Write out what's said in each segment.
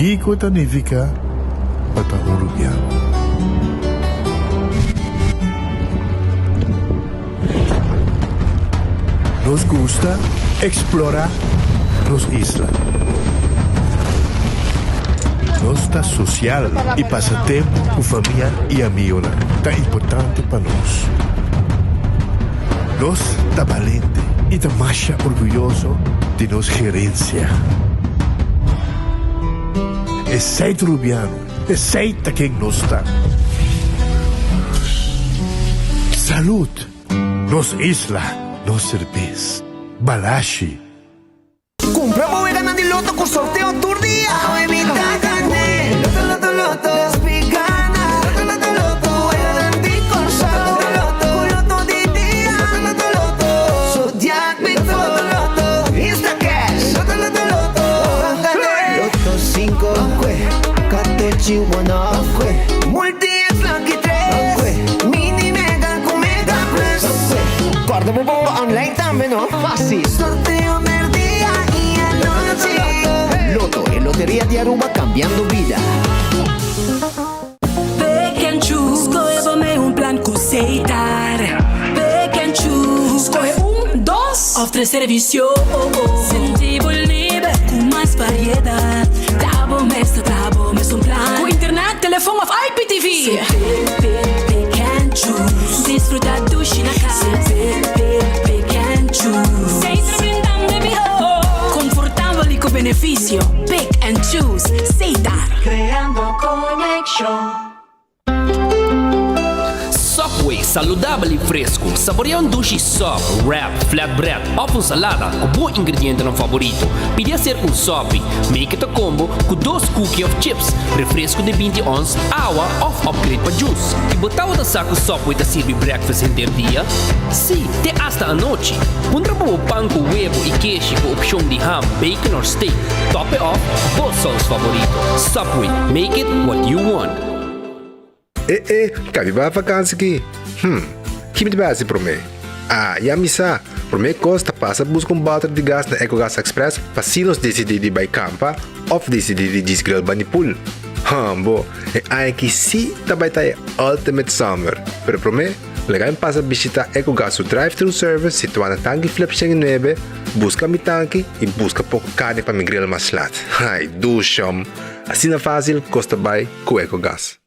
Kiko Tanifica para Uruguaiano. Nos gusta explorar nos islas. Nos está social e passa tempo com família e amigos. Tá importante para nós. Nós está valente e está mais orgulhoso de nossa gerência. Aceita Uruguaiano, aceita quem nós está. Salud, nos isla, nos cerveza, balashi. Compramos e ganando loto com sorteio todo dia. Loto, loto, loto, Despigana. Loto, loto, loto, Elanti con saldo. Loto, loto di dia. Loto, loto, Zodiac Victor. Loto, loto, Instacash. Loto, loto, loto, Loto 5, Catechi 1, Multi-X Lucky 3, Mini Mega con Mega Plus. Guarda un po' online também, no? Fácil. Sorteo del día y anoche. Loto e Loteria di Aruba cambiando vida. Pick and choose, escolhe um plano com aceitar. Pick and choose, escolhe 1, 2 ou 3 serviços. Sentivo livre com mais variedade. Tá bom, mesmo plano. Com internet, telefone ou IPTV. Pick and choose, desfrutar do China casa. Pick and choose, sem surpreender, baby ho. Confortável e com benefício. Pick and choose, aceitar. Creando conexão. Subway, saudável e fresco. Saboreia um duche soft, wrap, flatbread, ou salada com bom ingrediente no favorito. Podia ser um sope, make it a combo com 2 cookies of chips, refresco de 20 ons, água ou upgrade para juice. E botava da saco Subway da servir breakfast inteiro dia? Sim, até hasta a noite. Pondra para o pão com huevo e queijo com opção de ham, bacon ou steak. Top it off, both sauce favorito. Subway, make it what you want. Cabe para vacância aqui. Que me base para mim? Já me sa. Para mim costa passa busca balde de gás na EcoGas Express para se nos decidir de ir campa ou decidir de desgrill banipul. Bo, aqui sim também tá Ultimate Summer. Pero para mim, legal passa visitar EcoGas o drive-thru service situado na tanque flip 9, busca mi tanque e busca pouco carne para me grill mais lat. Ai, do chão. Assim é fácil, costa bem com EcoGas.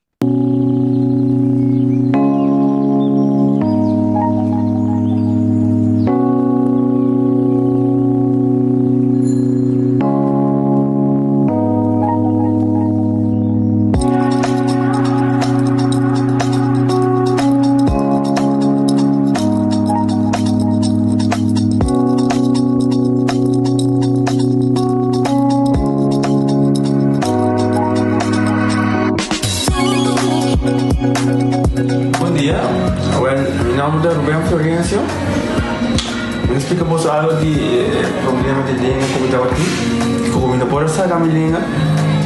Explicamos algo de problema de língua como estava aqui. Como não pode sair da minha língua,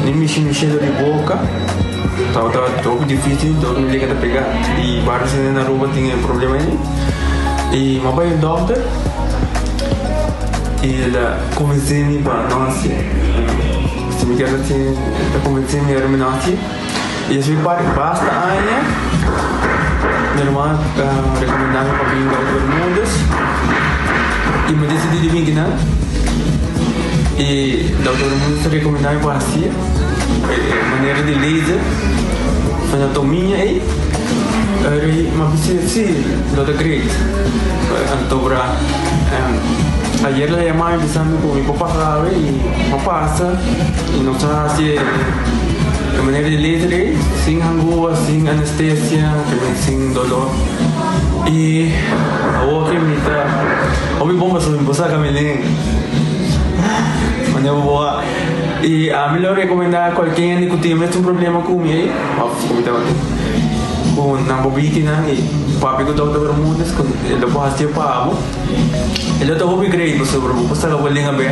nem mexer de boca. Estava todo difícil, todo me liga a pegar. E vários na rua tinham problema aí. E meu pai é doutor. E ele convenceu-me para nós. Se me quer assim, ele convenceu-me para nós. E eu fui para basta aí. Minha irmã recomendava para vir para todo mundo. E me decidi de vir aqui, e o doutor muito recomendava para si maneira de laser, anatomia e mas sim, doutor great, doutor ayer le llamaba pensando con mi papá grave y no pasa y no está así de manera de laser sin angúa, sin anestesia, sin dolor. E a outra imita ouvi bomba sobre você caminhando mas eu vou e a melhor recomendar qualquer que tenha um problema com ele como estava com na bobina e papi que estava todo mundo ele depois assistiu para ele estava bem great sobre você estava bem bem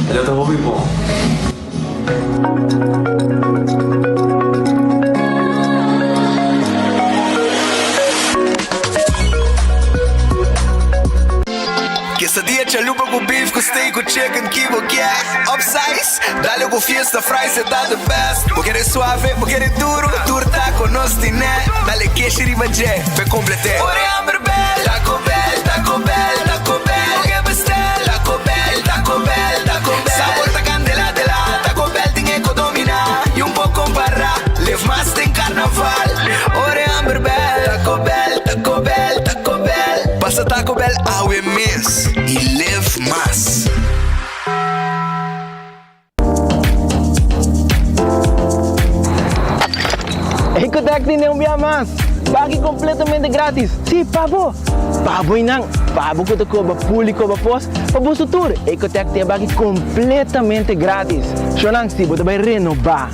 ele estava bem bom. Quesadilla chalupa com beef, com steak, com chicken, kibo, gas. size. Dale con fiesta fry, se tá the best. Vou querer suave, vou querer duro. Duro tá com nós, tiné. Dale queixa e ribaje, pe complete. Ore Amber Bell, Taco Bell, Taco Bell, Taco Bell. Oge bestel, Taco Bell, Taco Bell, Taco Bell. Sabor ta candela de la Taco Bell, ting eco domina. E pouco compara, live mas tem carnaval. Ore Amber Bell, Taco Bell, Taco Bell, Taco Bell. Passa Taco Bell, awe miss. E live mas. Ecotec tiene un día más. Pague completamente gratis. Sí, pavo. Pavo inang. Pavo que te cobra público para pos. Para su tour. Ecotec te pague completamente gratis. Shonang si você vai renovar,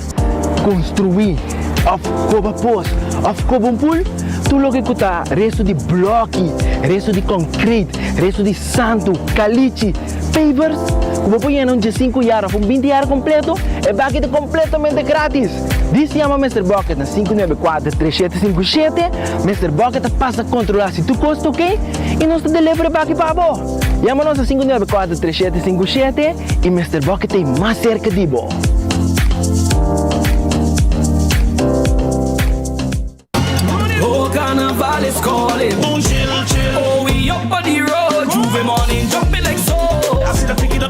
construir, of cobra pos, of cobra um pool. Tu lo que custa resto de bloque, resto de concreto, resto de santo, caliche, pavers. Como põe um de 5 anos, um 20 anos completo, é pague completamente gratis. Diz chama Mr. Bucket na 594-3757. Mr. Bucket passa a controlar se tu custa, ok? E nós te delivery back para você. Chama-nos a 594-3757 e Mr. Bucket tem mais cerca de você. Oh, carnival is calling. Oh, we up on the road. Juve morning, jumping like so. I see them picking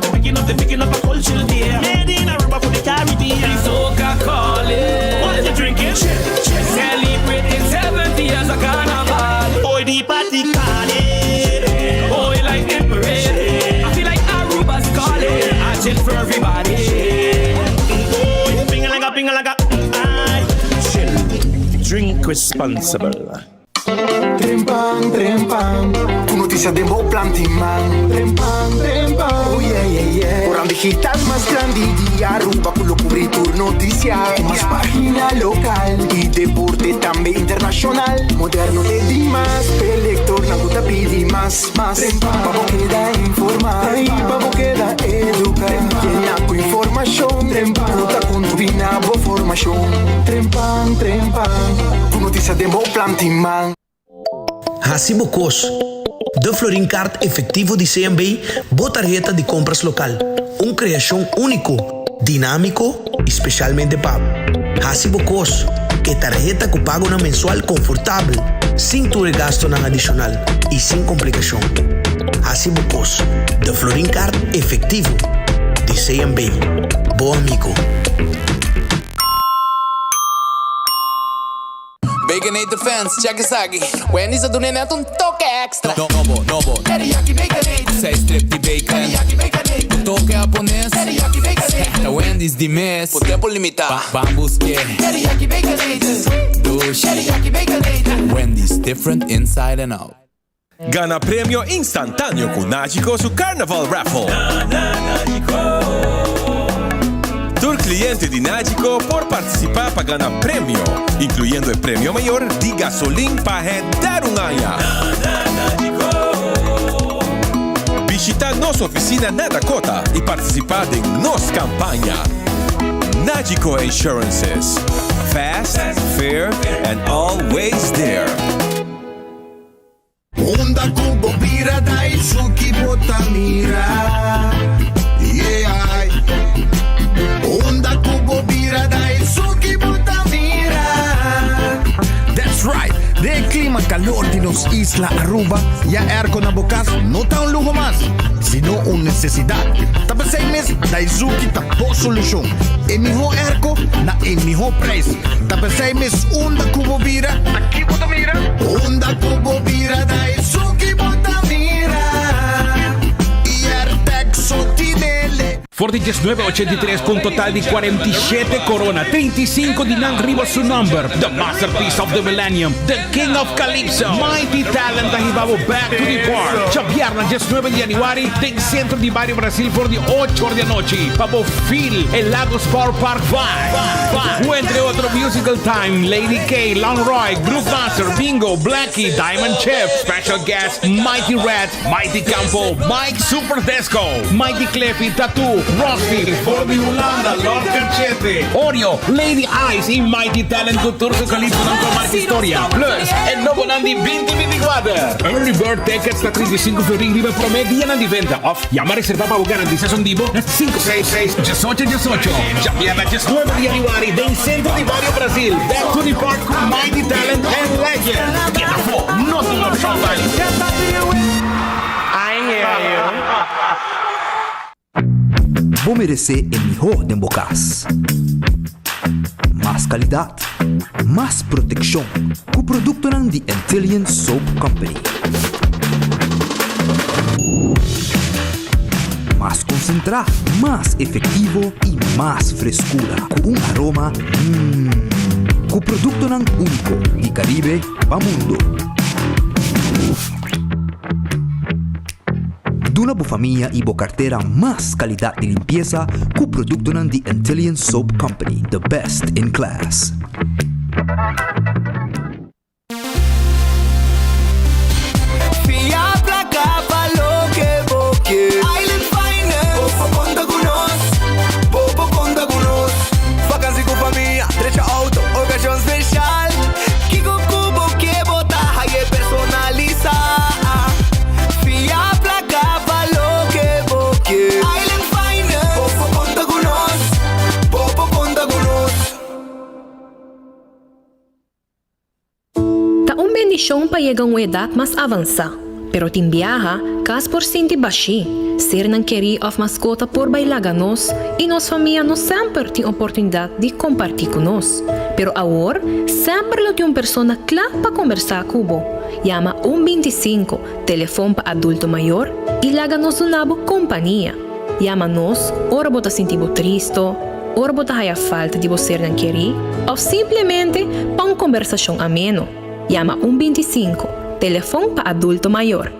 up a culture there. Made in Aruba for the Caribbean. The soca calling. What are you drinking? Celebrating 70 years of carnival. Boy, the party calling. Oh, you like it parade. I feel like Aruba's calling. I chill for everybody. Boy, pingalaga. Aye. Chill. Drink responsible. Trempang, trempang. Tu noticia de Bo Planting Man. Trempang, trempang. Oh yeah, yeah, yeah. Orang digital más grande de Aruba con lo cobertura noticial. Más página local y deporte también internacional. Moderno de Dimas, elector na guta pidi más. Pavo queda informar, pavo queda educar. Llena con información, nota con tu binabo formación. Trempang, trempang. Tu noticia de Bo Planting Man. Hasibo Cos, de Florin Card efectivo de CMB, botarjeta de compras local. Uma criação único, dinâmico e especialmente pago. Hasibo Cos, que tarjeta que pago na mensual confortável, sem tu gasto na adicional e sem complicação. Hasibo Cos, de Florin Card efectivo de CMB. Bom amigo. Baconator fans, check is aqui. Wendy's doen net toque extra. Nobo. Teriyaki Baconator. Zij strip die bacon. Teriyaki Baconator. Toque japonês. Teriyaki Baconator. Wendy's de mês. Por tempo limitado. Vamos que. Teriyaki Baconator. Dush. Teriyaki Baconator. Wendy's different inside and out. Gana premio instantáneo con Nagico su Carnival Raffle. Tour cliente de Nagico por participar para ganar premio, incluyendo el premio mayor de gasolina para dar un año. Visita nuestra oficina na Dakota y participar de nuestra campaña. Nagico Insurances. Fast, fair, and always there. Onda Kubo Bira dai Suki Botamira. Yeah. Onda Kubo Bira dai Suki Botamira. That's right. De clima calor de los Isla Aruba, ya air con abocas no está un lujo más, sino una necesidad. Tapa 6 meses, Daisuki tapó solución. En mejor airco, na en mejor precio. Tapa 6 meses, Onda Kubo Bira. Aquí Botamira. Onda Kubo Bira Daisuki Botamira. Y Artex Sotinele. Forte 1983 con total de 47 corona, 35 de Nang Riva su number, the masterpiece of the millennium, the king of Calypso, mighty talent da Hibabo back to the park. Chapiarna 19 de Januari, tem centro de Barrio Brasil por de 8 horas da noite, Pabo Phil, el Lagos Power Park 5. Entre otro musical time, Lady K, Long Roy, Group Master, Bingo, Blackie, Diamond Chef, special guest, Mighty Rat, Mighty Campo, Mike Super Desco, Mighty Cleffy, Tattoo, Rusty, Bobby Holanda, Lord Cachete, Oreo, Lady Ice e Mighty Talent Couture sa Calypso ng Comarca Historia. Plus, and Novo Nandi 2024. Early bird tickets na 35 florin riba promedia ng diventa off. Llama a reservar para buscar antes un divo 566-1818. Ya pierda just 9 de January del centro de Barrio Brasil. Back to the park con Mighty Talent and Legend. Get the fuck, nothing of somebody. I hear you. Vou merecer o melhor de bocas. Mais qualidade, mais proteção. Com o produto ng The Antillean Soap Company. Mais concentrado, mais efetivo e mais frescura. Com aroma com o produto ng único de Caribe para mundo. Duna bo família e bo carteira mais qualidade de limpeza com o produto ng The Antillean Soap Company, the best in class. Island Finest, Popo conta conosco, Popo conta conosco. Vacancy com família, trecha auto, ocasião especial. Kiko Kubo que botar, aí é personalizar. Fia placa, falou que boque. Island Finest, Popo conta conosco, Popo conta conosco. Ta un bendición pa llegar a una edad más avanzada. Pero tin viaja, kas por sinti baixi, ser não querer of mascota por bailar nos e nos família não sempre tem oportunidade de compartilhar com nós. Pero agora, sempre lo tem uma pessoa clara para conversar com o Llama 125, telefone para adulto maior e laga nos uma companhia. Llama nos, ora bota sentir triste, ora bota a falta de você não querer, ou simplesmente para uma conversação ameno. Llama 125. Telefone para adulto maior.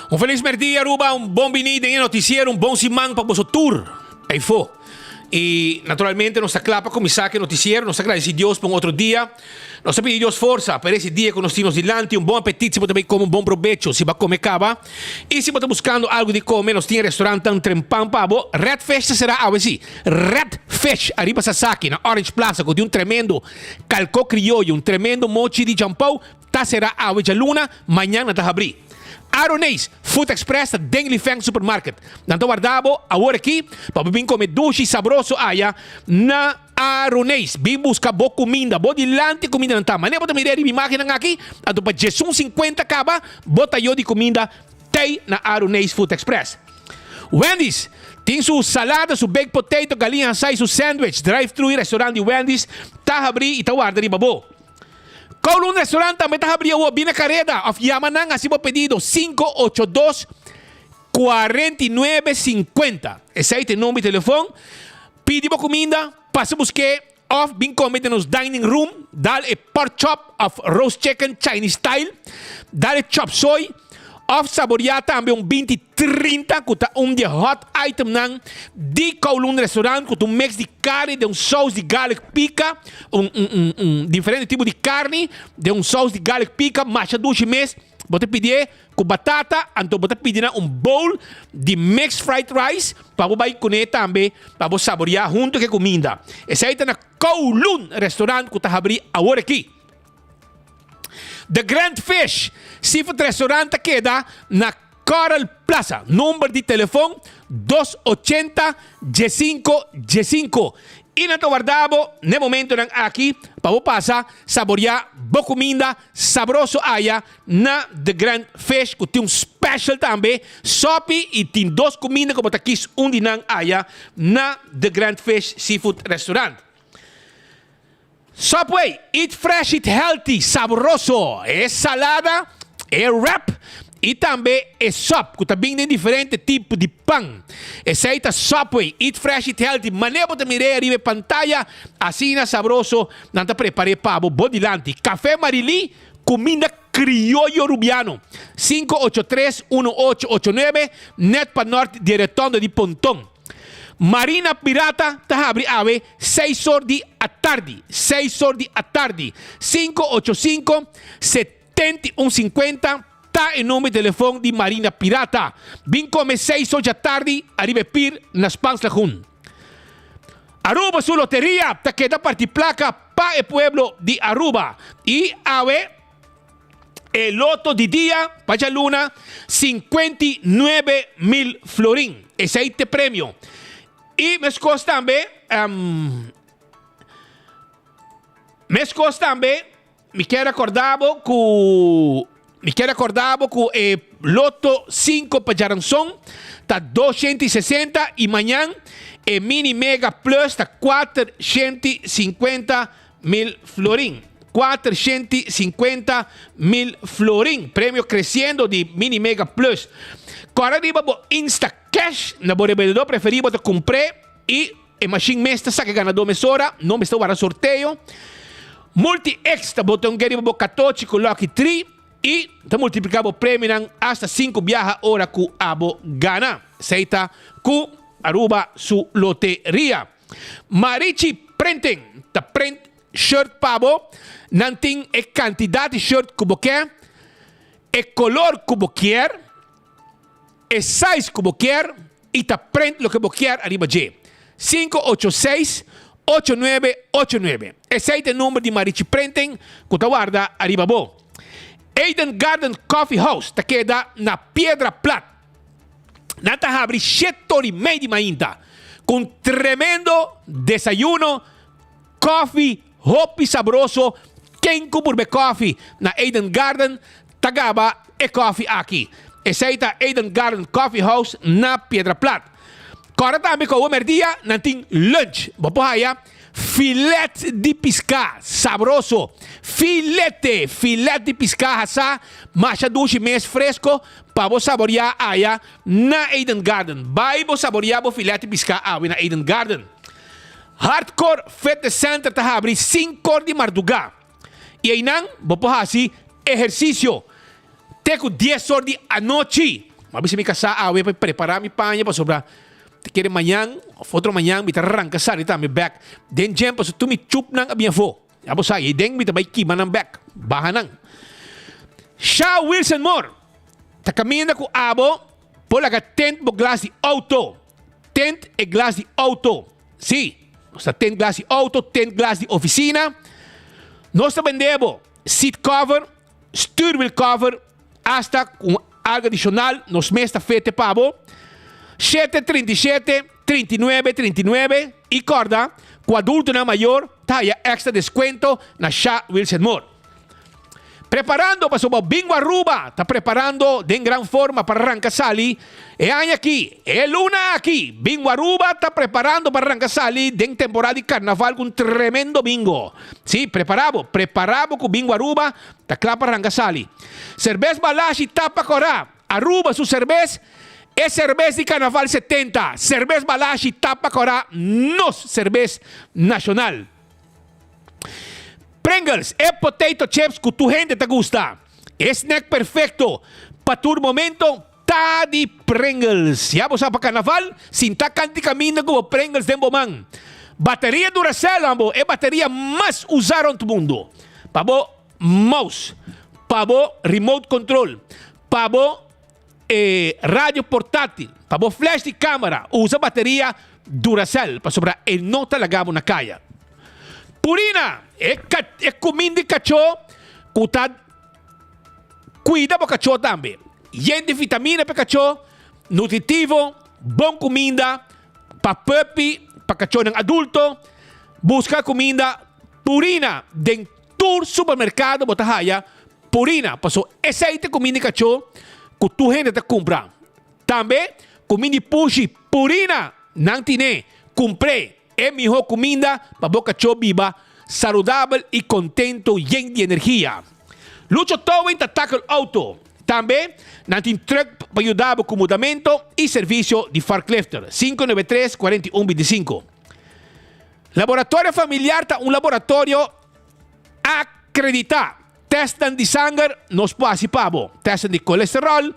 Um feliz dia, Aruba, um bom vinida em noticiero, um bom simang para vosso tour. Aí foi. E, naturalmente, nossa clapa começar que noticiero, nós agradecemos a Deus por outro dia. Nós pedimos a Deus força para esse dia que nós temos delante, um bom apetite, se você também come um bom provecho, se vai comer cava. E se você está buscando algo de comer, nós temos restaurante em Trempão, Pabo. Red Fest será assim. Red Fest, arriba Sasaki, na Orange Plaza, com um tremendo calco criollo, um tremendo mochi de champão. Tá será a Luna, amanhã na Tahabri. Aronês, Food Express, da Deng Feng Supermarket. Nanto guardavo, agora aqui, para vir comer doce e sabroso aya na Aronês. Vim buscar boa comida, boa dilante comida não tá. Mas nem bota mirar a imagem aqui, a do Jesus 50 caba, bota eu de comida, tem na Aronês Food Express. Wendy's, tem sua salada, seu baked potato, galinha assai, seu sandwich, drive-thru, restaurante Wendy's, tá abrir e tá guarda de babo. Kowloon Restaurant também está abrindo a Bina Carrera. Of Yamanang, assim o pedido 582-4950. Esse aí tem nome e telefone. Pedimos comida, passamos que of bem comida nos dining room. Dale pork chop of roast chicken Chinese style. Dale chop soy. Of saborear também 20-30, que é de hot item nang de Kowloon Restaurant, com um mix de carne, de sauce de garlic pica, diferente tipo de carne, de sauce de garlic pica, macha duche mês, você pedir com batata, então você pedir bowl de mixed fried rice, para você comer também, para você saborear junto com a comida. Esse aí está na Kowloon Restaurant, que está abrindo agora aqui. The Grand Fish Seafood Restaurant queda na Coral Plaza. Número de telefone 280-G5-G5. Inatawardabo, ne momento ng aki, pasa, saborear, bocuminda, sabroso aya, na The Grand Fish, que tem special também, sopi e tem 2 comidas como takis dinang aya, na The Grand Fish Seafood Restaurant. Subway, eat fresh, eat healthy, saboroso, é salada, é wrap, e também é sop, que também tem diferente tipo de pão. Esse aí tá Subway, eat fresh, eat healthy, maneira de mirar arriba pantalla, assim na saboroso, não tá preparei para o bodilante. Café Marili, comida criollo rubiano, 583-1889, net para norte de Retondo de Pontón. Marina Pirata, tá abre ave, 6 horas à tarde, 6 horas à tarde, 585-7150, tá em nome de telefone de Marina Pirata. Vim come 6 horas à tarde, arriba pir nas Pans Lajun. Aruba su loteria, tá queda partir placa pa el pueblo de Aruba. E ave, el loto de dia, pacha luna, 59,000 florín. Ese aí te premio. E mes costa também, me quero acordar com loto 5 para Jaranson, tá 260 e amanhã é mini mega plus tá 450,000 florín. 450,000 florín. Prêmio crescendo de mini mega plus. Agora arriba bo Insta Cash na bo revendedor preferido te comprei e a machine mesta saca ganador mesora, não me está para sorteio. Multi extra botão que bo 14 com Lucky 3 e te multiplicar o prêmio nang hasta 5 viaja hora ku abo gana. Seita ku Aruba su loteria. Marichi Printing, ta print shirt pabo, nanting e quantidade de shirt que você quer, e color que você quer, e size que você quer, e ta print lo que você quer arriba de 586-8989. Esse é o número de Marichi Printing que ta guarda arriba bo. Eden Garden Coffee House ta queda na Piedra Plata. Nata abre 7h30 de manhã, com tremendo desayuno, coffee, hoppy sabroso, quem por beber coffee na Eden Garden, tagaba e coffee aqui. Esse é Eden Garden Coffee House na Piedra Plata. Agora também com o dia, não tem lunch. Vamos aí, filete de pesca, sabroso. Filete de pesca, asa, macha dulce, mês fresco, para você saborear aí na Eden Garden. Vai você saborear o filete de pesca aí na Eden Garden. Hardcore Fitness Center está abrindo 5 de madrugada. E aí não, vamos fazer exercício. Tenho 10 horas da noite. Mas se me casar, eu vou preparar minha panha para sobrar. Te quero amanhã, outro amanhã, me arranca sari tá me back. Den tempo se tu me chup nang abia fo. Abo sa e den me ta baiki manang back. Baha nang. Shaw Wilson Moore. Ta caminha com abo, pola ka tent bo glass de auto. Tent e glass de auto. Si. Nossa tent glass de auto, tent glass de oficina. Nós vendemos seat cover, steering cover, hasta com algo adicional, nos mesta fete pabo. 737 39 39 e corda, com adulto na maior, taya extra descuento na Shaw Wilson Moore. Preparando para o Bingo Aruba, está preparando de gran forma para arrancar sali. E año aqui, é luna aqui. Bingo Aruba está preparando para arrancar sali de temporada de carnaval com tremendo bingo. Sí, preparado com Bingo Aruba, está claro para arrancar sali. Cerveza Balashi tapa corá. Aruba su cerveza. É cerveja de carnaval 70. Cerveja Balashi tapa corá. Nos cerveja nacional. Pringles é potato chips que tu gente te gusta. É snack perfeito para tu momento. Tá de Pringles. Já você para carnaval, sin tá canti caminho com Pringles de bomang. Bateria Duracell, ambo, é bateria mais usada no mundo. Pabo mouse, pabo remote control, pabo rádio portátil, pabo flash de câmera, usa bateria Duracell para sobrar e não te lagabo na caia. Purina é comida de cachorro, cuida para cachorro também. E de vitamina para cachorro, nutritivo, bom comida, para puppy, para cachorro adulto, busca comida purina dentro supermercado botahaya purina. Paso aceite comida cachorro que tu gente te compra. Também comida pushi purina não tine comprei é melhor comida para boca cachorro viva, saudável e contento e de energia. Lucho Towing tackle auto. Também não tem truck para ajudar com acomodamento e serviço de forklifter. 593-4125. Laboratório familiar está laboratório acreditado. Testam de sangue, nos participamos. Testam de colesterol,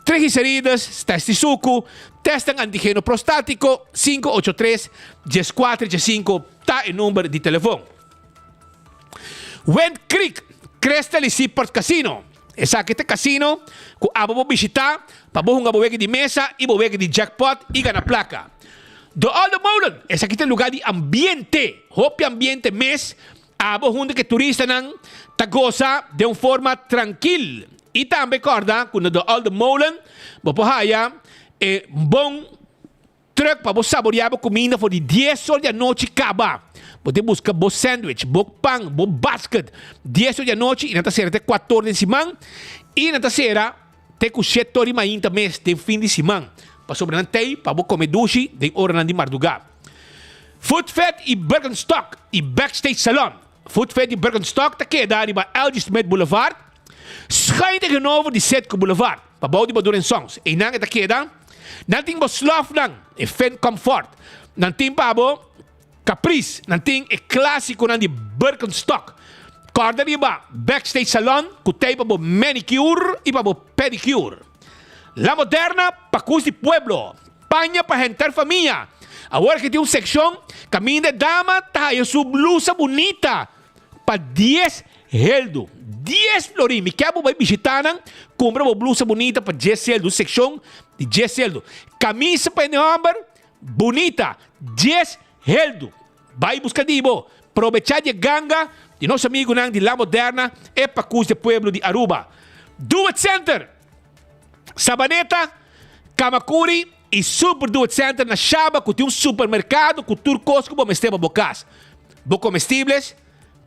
triglicérides, teste de suco, testam antígeno prostático, 583-14-5, está o número de telefone. Wind Creek, Cresta Lissiport Casino. Essa aqui é casino, que a vou visitar, para vou uma boega de mesa e boega de jackpot e ganhar placa. Do Old Mountain, esse aqui é lugar de ambiente, hopi ambiente mês, a vou que turista não tá goza de uma forma tranquila. E também recorda, quando do Old Mountain, vou porraia, é bom truck para você saborear a comida por de 10 horas da noite acaba. Você busca bom sandwich, bom pão, bom basket, 10 horas da noite e na terceira até 14 de semana e na terceira tem com 7 horas ainda mês de fim de semana. Para sobrenatar, para você comer duche de hora de madrugada. Food Fat e Bergenstock e Backstage Salon. Food Fat e Bergenstock tá queda ali para L.G. Smith Boulevard. Schijnt tegenover die Zetko Boulevard. Para bouwen die door songs. En dan het queda. Dan ting bo slof lang. E fan comfort. Dan ting pabo Caprice. Dan ting e classico dan die Birkenstock. Korda riba Backstage Salon. Kutay pa bo manicure e pa bo pedicure. La Moderna pa cus di pueblo. Paña pa gente familia. Agora que tem seção caminho de dama tayo su blusa bonita. Pa 10 heldo. 10 florim. Me quero vai visitar, compra uma blusa bonita para 10 heldo. Seção de 10 heldo. Camisa para homem bonita. 10 heldo. Vai buscar dibo. Aproveitar de ganga de nosso amigo de La Moderna e para cus de pueblo de Aruba. Do It Center. Sabaneta, Kamakuri e Super Do It Center na Shaba, que tem um supermercado com turcos que vão meter para bocas. Bo comestíveis,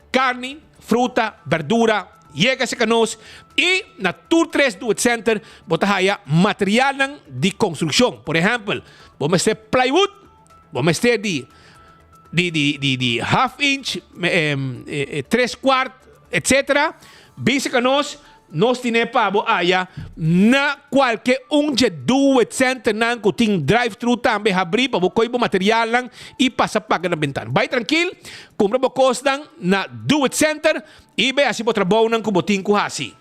carne, fruta, verdura, llegas canos e na Tour 3 Do It Center botahaya material de construção. Por exemplo, vamos ter plywood, vamos ter de half inch, 3/4, etc. Bisa canos, nós temos para na qualquer de Do It Center que tem drive-thru também abrir para você material e passar para na ventana. Vai tranquilo, compra vocês na Do It Center e vai assim para trabalhar com botinho com assim.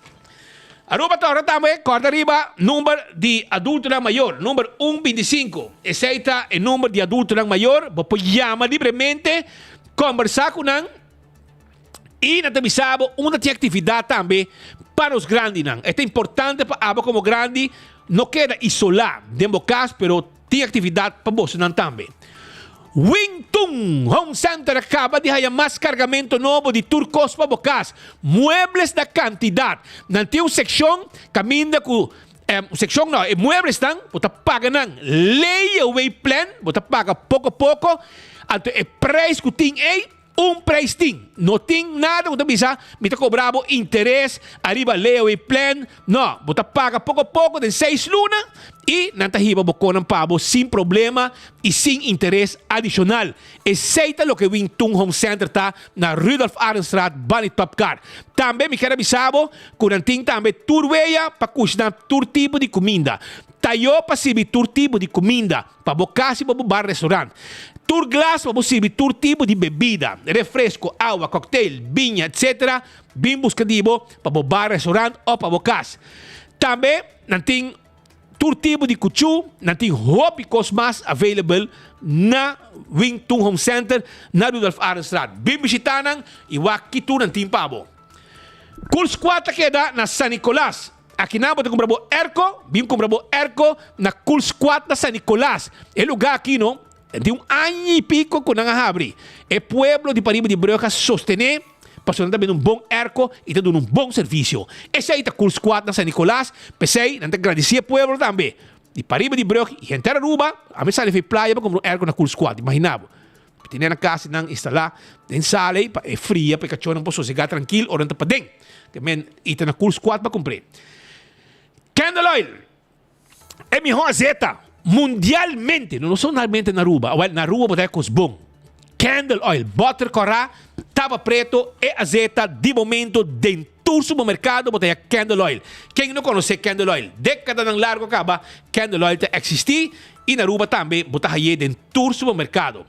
Aruba Torre também, corda riba, número de adulto maior, número 125. Esse é o número de adulto maior, você chama livremente, conversar com ele e na tambisabo uma atividade também para os grandes. É importante para abo como grande, não queda isolado, dentro do caso, mas tem atividade para você também. Wingtung Home Center acaba de ganhar mais cargamento novo de turcos para bocas, muebles da quantidade. Não tem uma secção, caminha com secção não, muebles estão, você paga não, layaway plan, você paga pouco a pouco, até o preço que tem aí, preço tem. Não tem nada, você bisa, me cobrava interesse, arriba layaway plan, não, você paga pouco a pouco, de 6 lunas, e não está riba boconan pabo sem problema e sem interesse adicional. Aceita o que o Wingtung Home Center está na Rudolf Arenstraat, Bani Top Car. Também me quero avisar que não tem também turweia para cuidar todo tipo de comida. Tayo para servir todo tipo de comida, para bocas e para bar restaurante. Tour glass para servir todo tipo de bebida, refresco, água, cocktail, vinha, etc. Bem buscativo para bar restaurante ou para bocas. Também não tem todo tipo de cuchu, não tem hobbycos mais available na Wingtung Home Center, na Rudolf Arenstraat. Bem visitanan e aqui tu não tem pabo. Cool Squad queda na San Nicolás. Aqui na você compra erco, bem compra erco na Cool Squad na San Nicolás. É lugar aqui, não? Tem ano e pico que não abre. É pueblo de Pariba de Broca sostener para também bom erco e tendo bom serviço. Esse aí está Cool Squad na San Nicolás. Pensei, não te agradecer pueblo também. De Pariba de Broca e gente Aruba, a mim sale fez praia para comprar erco na Cool Squad. Imaginava. Tiene na casa nang instalar den sala pa é fria para que não possa sossegar tranquilo ou não tá padeng. Que men ita na cool squad para comprar. Candle oil é melhor azeta mundialmente, não somente na Aruba. Well, na Aruba botar cos bom. Candle oil, butter corá, tava preto e azeta de momento dentro do supermercado botar candle oil. Quem não conhece candle oil, década ng largo acaba, candle oil te existir e na Aruba também botar aí dentro do supermercado.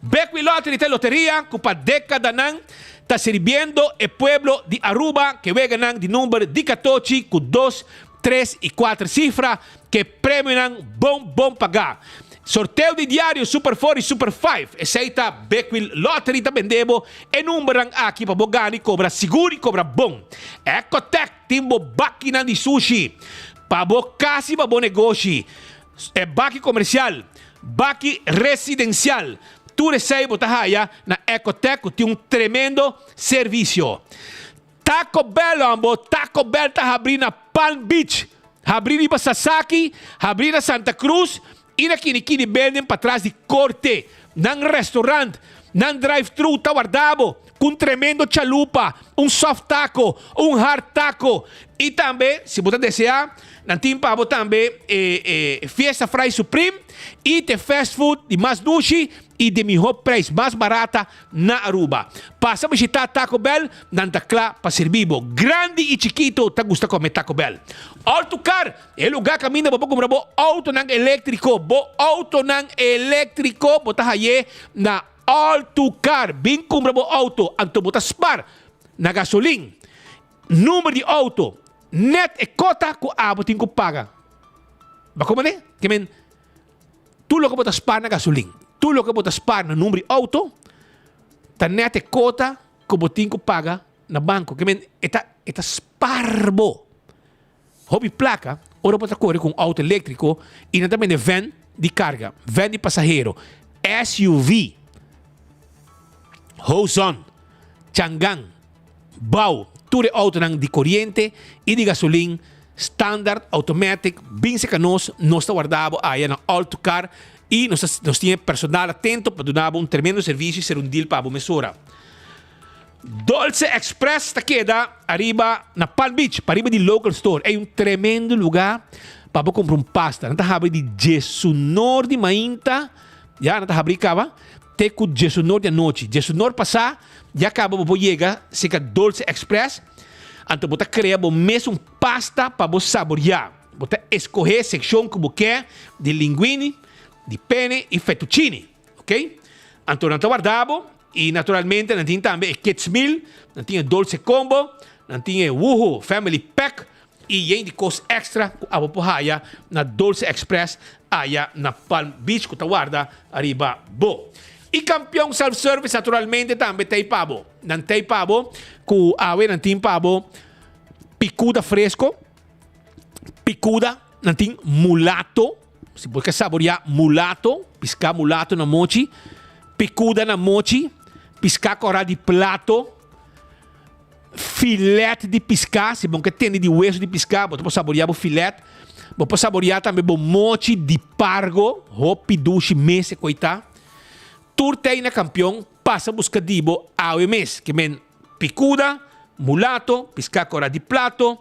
Beckwith Lottery te loteria, cupa década ng está sirviendo el pueblo de Aruba que ve ganan de número de 14 con 2, 3 y 4 cifras que premian bom pagar. Sorteio de diário Super 4 e Super 5. Aceita Beckwith Lottery da Bendebo e número aqui para Bogani cobra seguro e cobra bom. Ecotec timbo baki na di sushi. Pabo kasi para bom negócio. É baki comercial, baki residencial. Tu recebe botahaya na Ecotec tem tremendo serviço. Taco Bell, ambo, Taco Bell tá abrindo na Palm Beach, abrindo para Sasaki, abrindo na Santa Cruz e na Kinikini Building para trás de corte, nang restaurante, nang drive-thru, tá guardado com tremendo chalupa, soft taco, hard taco e também, se você desejar, nantin pa também Fiesta Fry Supreme e te fast food de mais dushi e de melhor preço, mais barata na Aruba. Passa a visitar Taco Bell, nanta clá para servir. Grande e chiquito, tá gusta comer Taco Bell. Autocar, é lugar caminho para comprar auto nang elétrico, auto nang elétrico, botar aí na Autocar, bem comprar auto, anto botar spar na gasolina. Número de auto, net e cota ko abotin ko paga. Ba como né? Que men tu lo que botas spar na gasolina. Tu lo que botas spar na número de auto, ta net e cota ko botin ko paga na banco. Que men eta sparbo. Hobby placa, ora botar correr com auto elétrico e também de van de carga, van de passageiro, SUV, Hoson, Changan, Bau, tudo auto de corrente e de gasolina, standard, automatic, bem secanos, nós está guardado aí na Autocar e nós temos personal atento para dar tremendo serviço e ser deal para a mesura. Dolce Express está queda arriba na Palm Beach, para arriba de local store. É tremendo lugar para comprar pasta. Não está de Jesunor de Mainta, já não está abrindo te com Jesunor de noite. Jesunor passar, já acaba para chegar, se que Dolce Express, então você cria mesmo pasta para você saborear. Você escolher a seção que você quer de linguine, de penne e fettuccine, ok? Então não está guardado. E naturalmente, nós temos também Kids Meal, nós temos Dolce Combo, nós temos Woohoo Family Pack e ainda coisa extra a você na Dolce Express aí na Palm Beach, que guarda arriba bo. E campeão self-service naturalmente também tem pavo. Não tem pavo, que não tem pavo picuda fresco, picuda, não tem mulato, se você saborear mulato, piscar mulato na mochi, picuda na mochi, piscar corá de plato, filete de piscar, se você tem de hueso de piscar, você pode saborear o filete, você pode saborear também o mochi de pargo, hopi dushi mese coitá. Turtei na campeão, passa a buscar dibo ao mês, que men picuda, mulato, piscar corá de plato,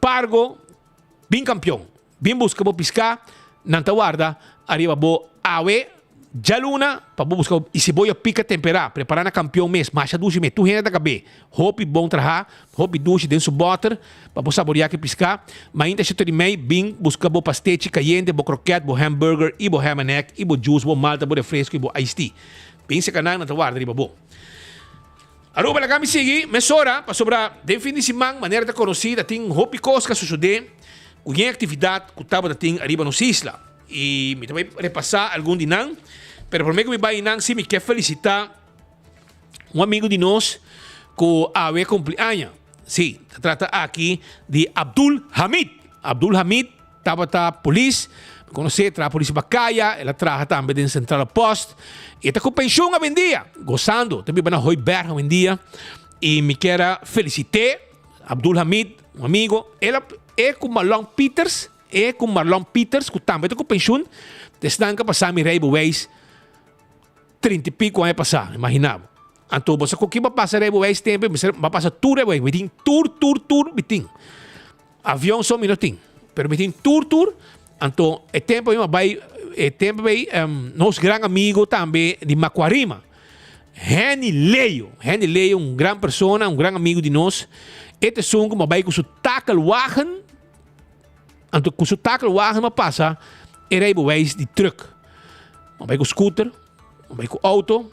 pargo, bem campeão. Bem busca bo piscar, nanta guarda, arriba bo awe, jaluna, para buscar e se boia pica temperar, preparar na campeão mês, macha duche me tu renda da cabe, hopi bom traha, hopi duche dentro butter, para bo saborear que piscar, mas ainda cheto de mei, bem busca bo pastete caliente, bo croquete, bo hamburger, e bo ham and egg, e bo juice, bo malta, bo refresco, e bo iced tea. Bem se canang nanta guarda arriba bo. Aruba la kami sigi, mesora, para sobrar de fim de semana, maneira de conhecida, tem hopi cosca suceder, com atividade que estava da arriba nos isla. E me também repassar algum dinam, pero por meio que me vai inang, sim, me quer felicitar amigo de nós que ave cumpleaños. Sim, trata aqui de Abdul Hamid. Abdul Hamid estava na polícia, conhece, tra a polícia Bacaya, ela trabalha também em Central Post, e está com pensão a vendia, gozando, também vai na Hoiberg a vendia, e me quer felicitar Abdul Hamid, amigo, ela é com Marlon Peters, que também está com pensão, desde que passar me rei buweis, 30 e pico anos passar, imaginava. Então, você com que vai passar aí, esse tempo, vai passar tudo aí, metin tour, metin. Avião só minutinho, pero metin tour, então, é tempo aí, nosso grande amigo também de Macuarima, Henny Leio, grande pessoa, grande amigo de nós. Este som que vai com seu takelwagen, então com seu takelwagen vai passar, era aí de truck. Vai com scooter, vai com auto,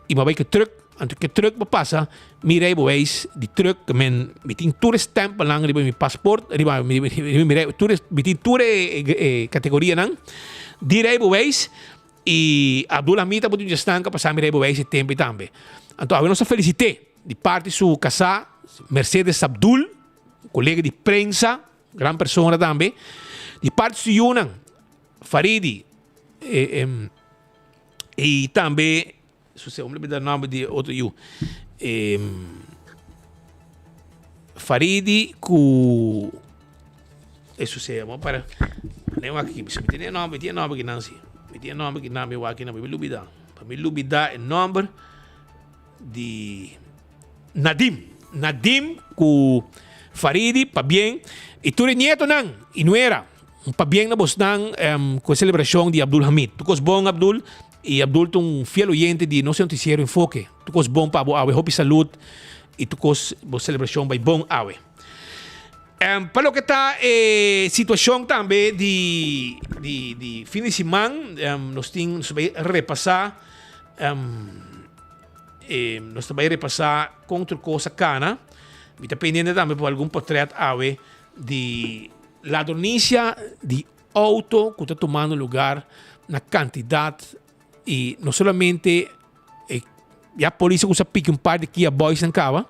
e vai com truck. Então que truck vai passar, mirei de truck, que men metin tour stamp lang riba mi passport, riba mirei tour metin tour categoria nang. Direi e Abdul Hamid pode já estar que passar mirei esse tempo também. Então a nossa felicité de parte su casa Mercedes Abdul, colega de prensa, grande pessoa também. De parte su Yunan Faridi e também se eu me lembro do nome de outro you. Faridi com isso se chama para nem aqui, me tinha nome que não sei. Me tinha nome que não me aqui não me lubida. Para me lubida é nome de Nadim com Faridi para bem e tu nieto não e não era para bem na bosnan com a celebração de Abdul Hamid. Tu cos bom Abdul. E Abdul é um fiel oyente de nosso noticiero Enfoque. Tu cos bom para a hope saúde e tu cos celebração vai bom awe. Para o que está situação também de fim de semana, nós temos repassar contra coisa cana. Está pendente também por algum portrait awe de ladronícia de auto que está tomando lugar na quantidade. E não somente a polícia usa pique par de Kia Boys na cava,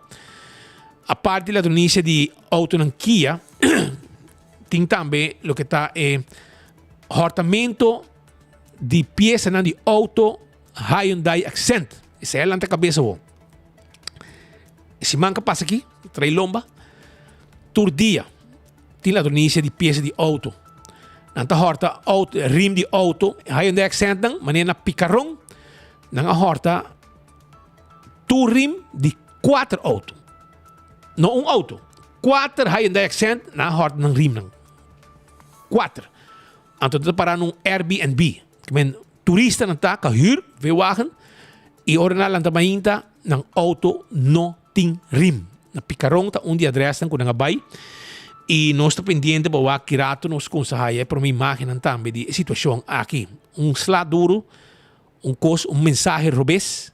a parte da ladronícia de auto na Kia, tem também o que está hortamento de peças de auto Hyundai Accent. Isso é lá na cabeça. Esse manca passa aqui, trai lomba, tur dia, tem ladronícia de peças de auto. Nanta horta rim de auto, Hyundai Accent nang manena picarong, nang horta tu rim de 4 auto. Não auto. 4 Hyundai Accent na horta nang rim nang. 4. Anto dito para nung Airbnb. Kemen turista nanta kahur, vewagen, e ordenar lang tamayinta ng auto no ting rim. Na picarong ta undi adres nang kunang abay. E nós estamos pendientes para o Akirato nos consegue para uma imagem também de situação aqui. Slá duro, mensagem robês.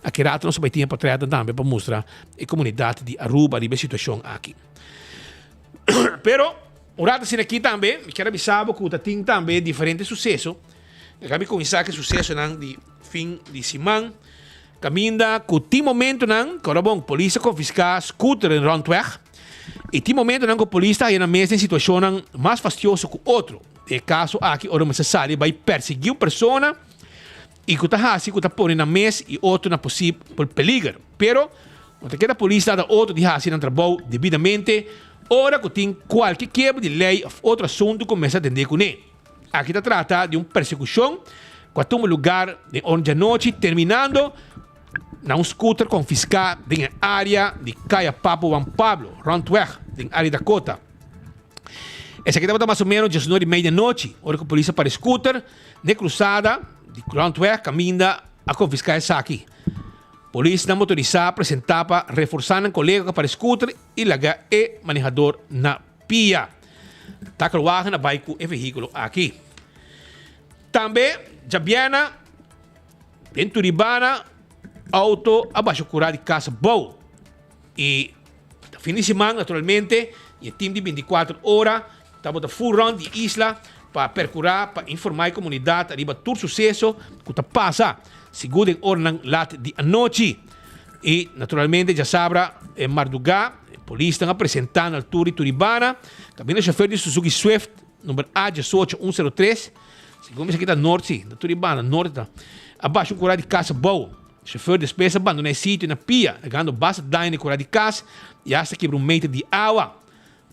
Akirato nós vai ter para trás também para mostrar a comunidade de Aruba de situação aqui. Pero, o rato assim aqui também, me quero avisar que tem também diferentes sucessos. Acabei de começar que sucesso de fim de semana. Caminda que tem momento não, que agora bom, polícia confiscar scooter em Rondweg. E tem momento que a polícia está na mesma situação mais fastidiosa que o outro. É caso aqui, o necessário vai perseguir a pessoa e que está assim, que está pondo na mesa e outro na possível peligro. Pero, quando a polícia está outro de assim, não trabalha devidamente, ora que tem qualquer quebra de lei ou outro assunto começa a atender com ele. Aqui está trata de uma persecução que toma lugar de ontem à noite, terminando na scooter confiscado na área de Caia Papo Juan Pablo, Rondweg, na área da Cota. Essa aqui estava mais ou menos às 9h30 da noite, hora que a polícia para scooter, na cruzada de Rondweg, caminha a confiscar essa aqui. Polícia na motorizada apresentava, reforçando o colega para scooter e laga e manejador na pia. Takelwagen na bike e veículo aqui. Também, Jabiana, em Turibana, auto abaixo curado de casa boa. E fim de semana, naturalmente, e o time de 24 horas estava full run de isla para percurar, para informar a comunidade arriba todo sucesso que está passa, segundo em ornan lat de a noite. E naturalmente já sabra em Mardugá, a polícia está apresentando al Turi Turibana, cabine chofer de Suzuki Swift, número A18103, segundo isso aqui está norte, da Turibana, norte, abaixo curado de casa boa. O chofer despesa abandona o sítio na pia, legando bastante dano curado de casa e hasta quebra metro de água.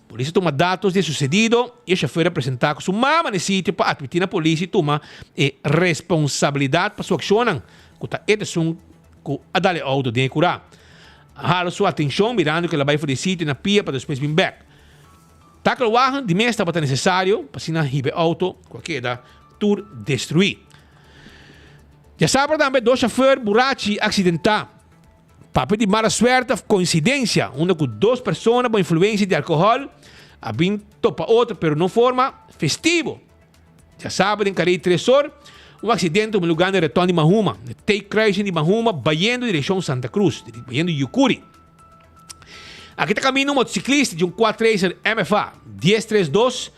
Por isso toma dados de sucedido e o chofer apresentar com sua mama no sítio para admitir na polícia e toma responsabilidade para sua ação. kuta ete sun ku adale auto de cura. Halo sua atenção mirando que ela vai fazer sítio na pia para depois vir back. Tackle wagen die meeste wat necessário para sina hibe auto qualquer da tour destruir. Já sabe também do chauffeur burachi acidental. Papo de mala suerte, coincidência, onde com duas pessoas com influência de álcool a vir topa outra, pero não forma festivo. Já sabe, em Carei 3 horas, acidente no lugar de retorno de Mahuma, de Take Crash de Mahuma, vayendo em direção Santa Cruz, vayendo Yucuri. Aqui está caminho um motociclista de 4 MFA 1032,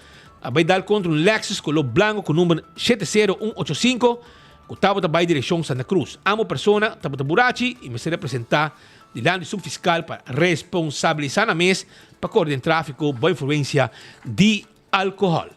vai dar contra Lexus color branco com número 70185, que estava também em direção Santa Cruz. Amo persona, estava de burachi e me será apresentar diante de fiscal para responsabilizar a mesa para coordenar tráfico, boa influência de álcool.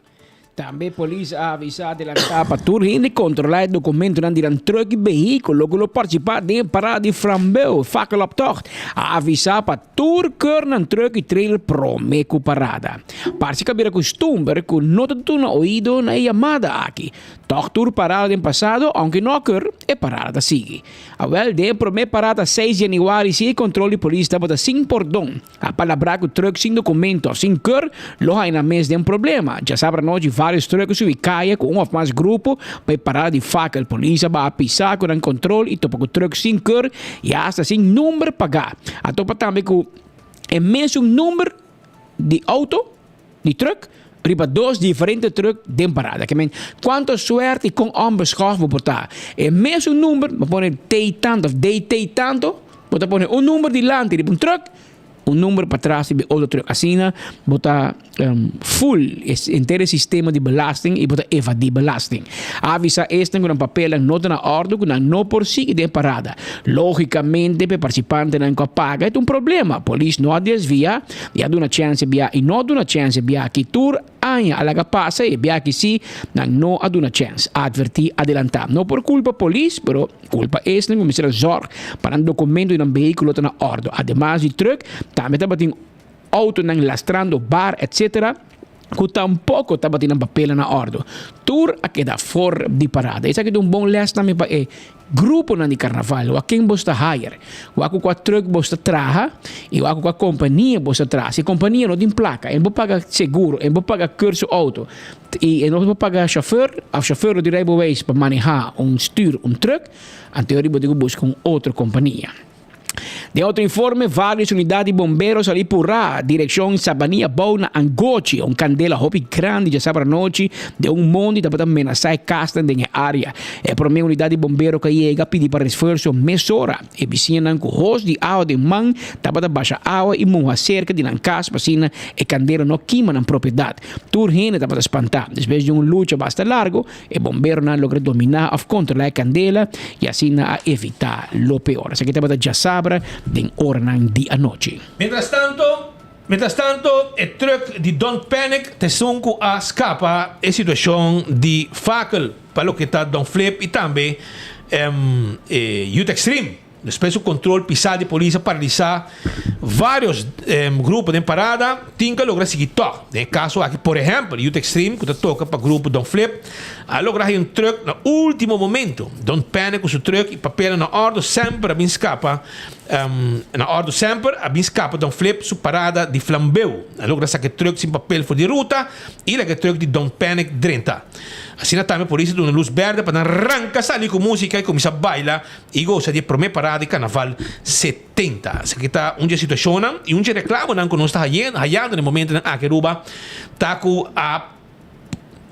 Também a polícia ha avisado adelantar para turno controlar documento na diran truck e veículo que participar de parada de Frambeu, fakkeloptocht. Ha avisado para tur keur na truck e trailer promeco parada. Parece que era costume que não tu na ouído na chamada aqui. Toch tur parada em passado, aunque não keur, é parada sigue. Awel de prome parada 6 de januário se controle polícia estava sem perdão. A palavra que o truck sem documento, sem keur, lo hai na mesa de problema. Já sabe nós vários trucks ubicados com ou mais grupo para parar de faca. A polícia vai pisar com o controle e topa com o truck sem cor e hasta sem número pagar. A topa também com o mesmo número de auto, de truck, riba 2 diferentes trucks de parada. Que quanto suerte com onbeschouwd vou botar. O mesmo número, vou pôr T tanto, DT tanto, vou pôr um número de lante de um truck, um número para trás de outro truck. Assim, botar full inteiro sistema de belasting e botar evadir belasting. Avisa este com um papel não na ordem, que não por si de parada. Logicamente, para participante não paga, é um problema. A polícia não desvia, e há uma chance via e não dá uma chance via que tur anha alaga passa e via que si não há uma chance. Advertir, adelantar. Não por culpa polícia, pero culpa este como ser zorg para um documento de um veículo na ordem. Además de truck também está batendo auto lastrando bar, etc. Que tampouco está batendo papel na ordem. Tour a queda fora de parada. Isso aqui é um bom leste também para grupo de carnaval. O quem você hire. O com a truck você traga e o com a companhia você traz. Se a companhia não tem placa, ele não paga seguro, ele não paga curso auto. E ele não paga chauffeur. O chauffeur dirá para manejar stuur truck. A teoria você busca outra companhia. De outro informe, várias unidades de bombeiros ali porra, direção Sabania Bona Angochi, candela hobby grande, já sabe a noite, de monte, da para ameaçar casa na área. É por meio unidade de bombeiros que chega pedir para esforço mesora, e vizinha com hos de água de man, da para baixa água e morra cerca de na casa, para e candela não queima na propriedade. Turhene da para espantar. Depois de luta bastante largo, e bombeiro não logra dominar ou controlar a candela e assim a evitar lo pior. Assim que da para já sabe den ornan di anoche. Mientras tanto, el truck de Don't Panic te sonco a escapa a situación de fakkel para lo que está Don't Flip y también Youth Extreme. Después o controle pisado de polícia paralisar vários grupos de parada, tem que lograr seguir todo. No caso aqui, por exemplo, Youth Extreme, que toca para o grupo Don't Flip, a lograr um truck no último momento. Don't Panic com seu truck e papel na ordem sempre a escapa. Na ordem sempre a escapa Don't Flip sua parada de Flambeu. A lograr sacar truck sem papel fora de ruta e a truck de Don't Panic drenta. Assim também a polícia dá uma luz verde para arrancar sair com música e começar a bailar e gosta de primeira parada de Carnaval 70. Assim que está uma situação e um reclamo que nós está hallando no momento na Akeruba, está com a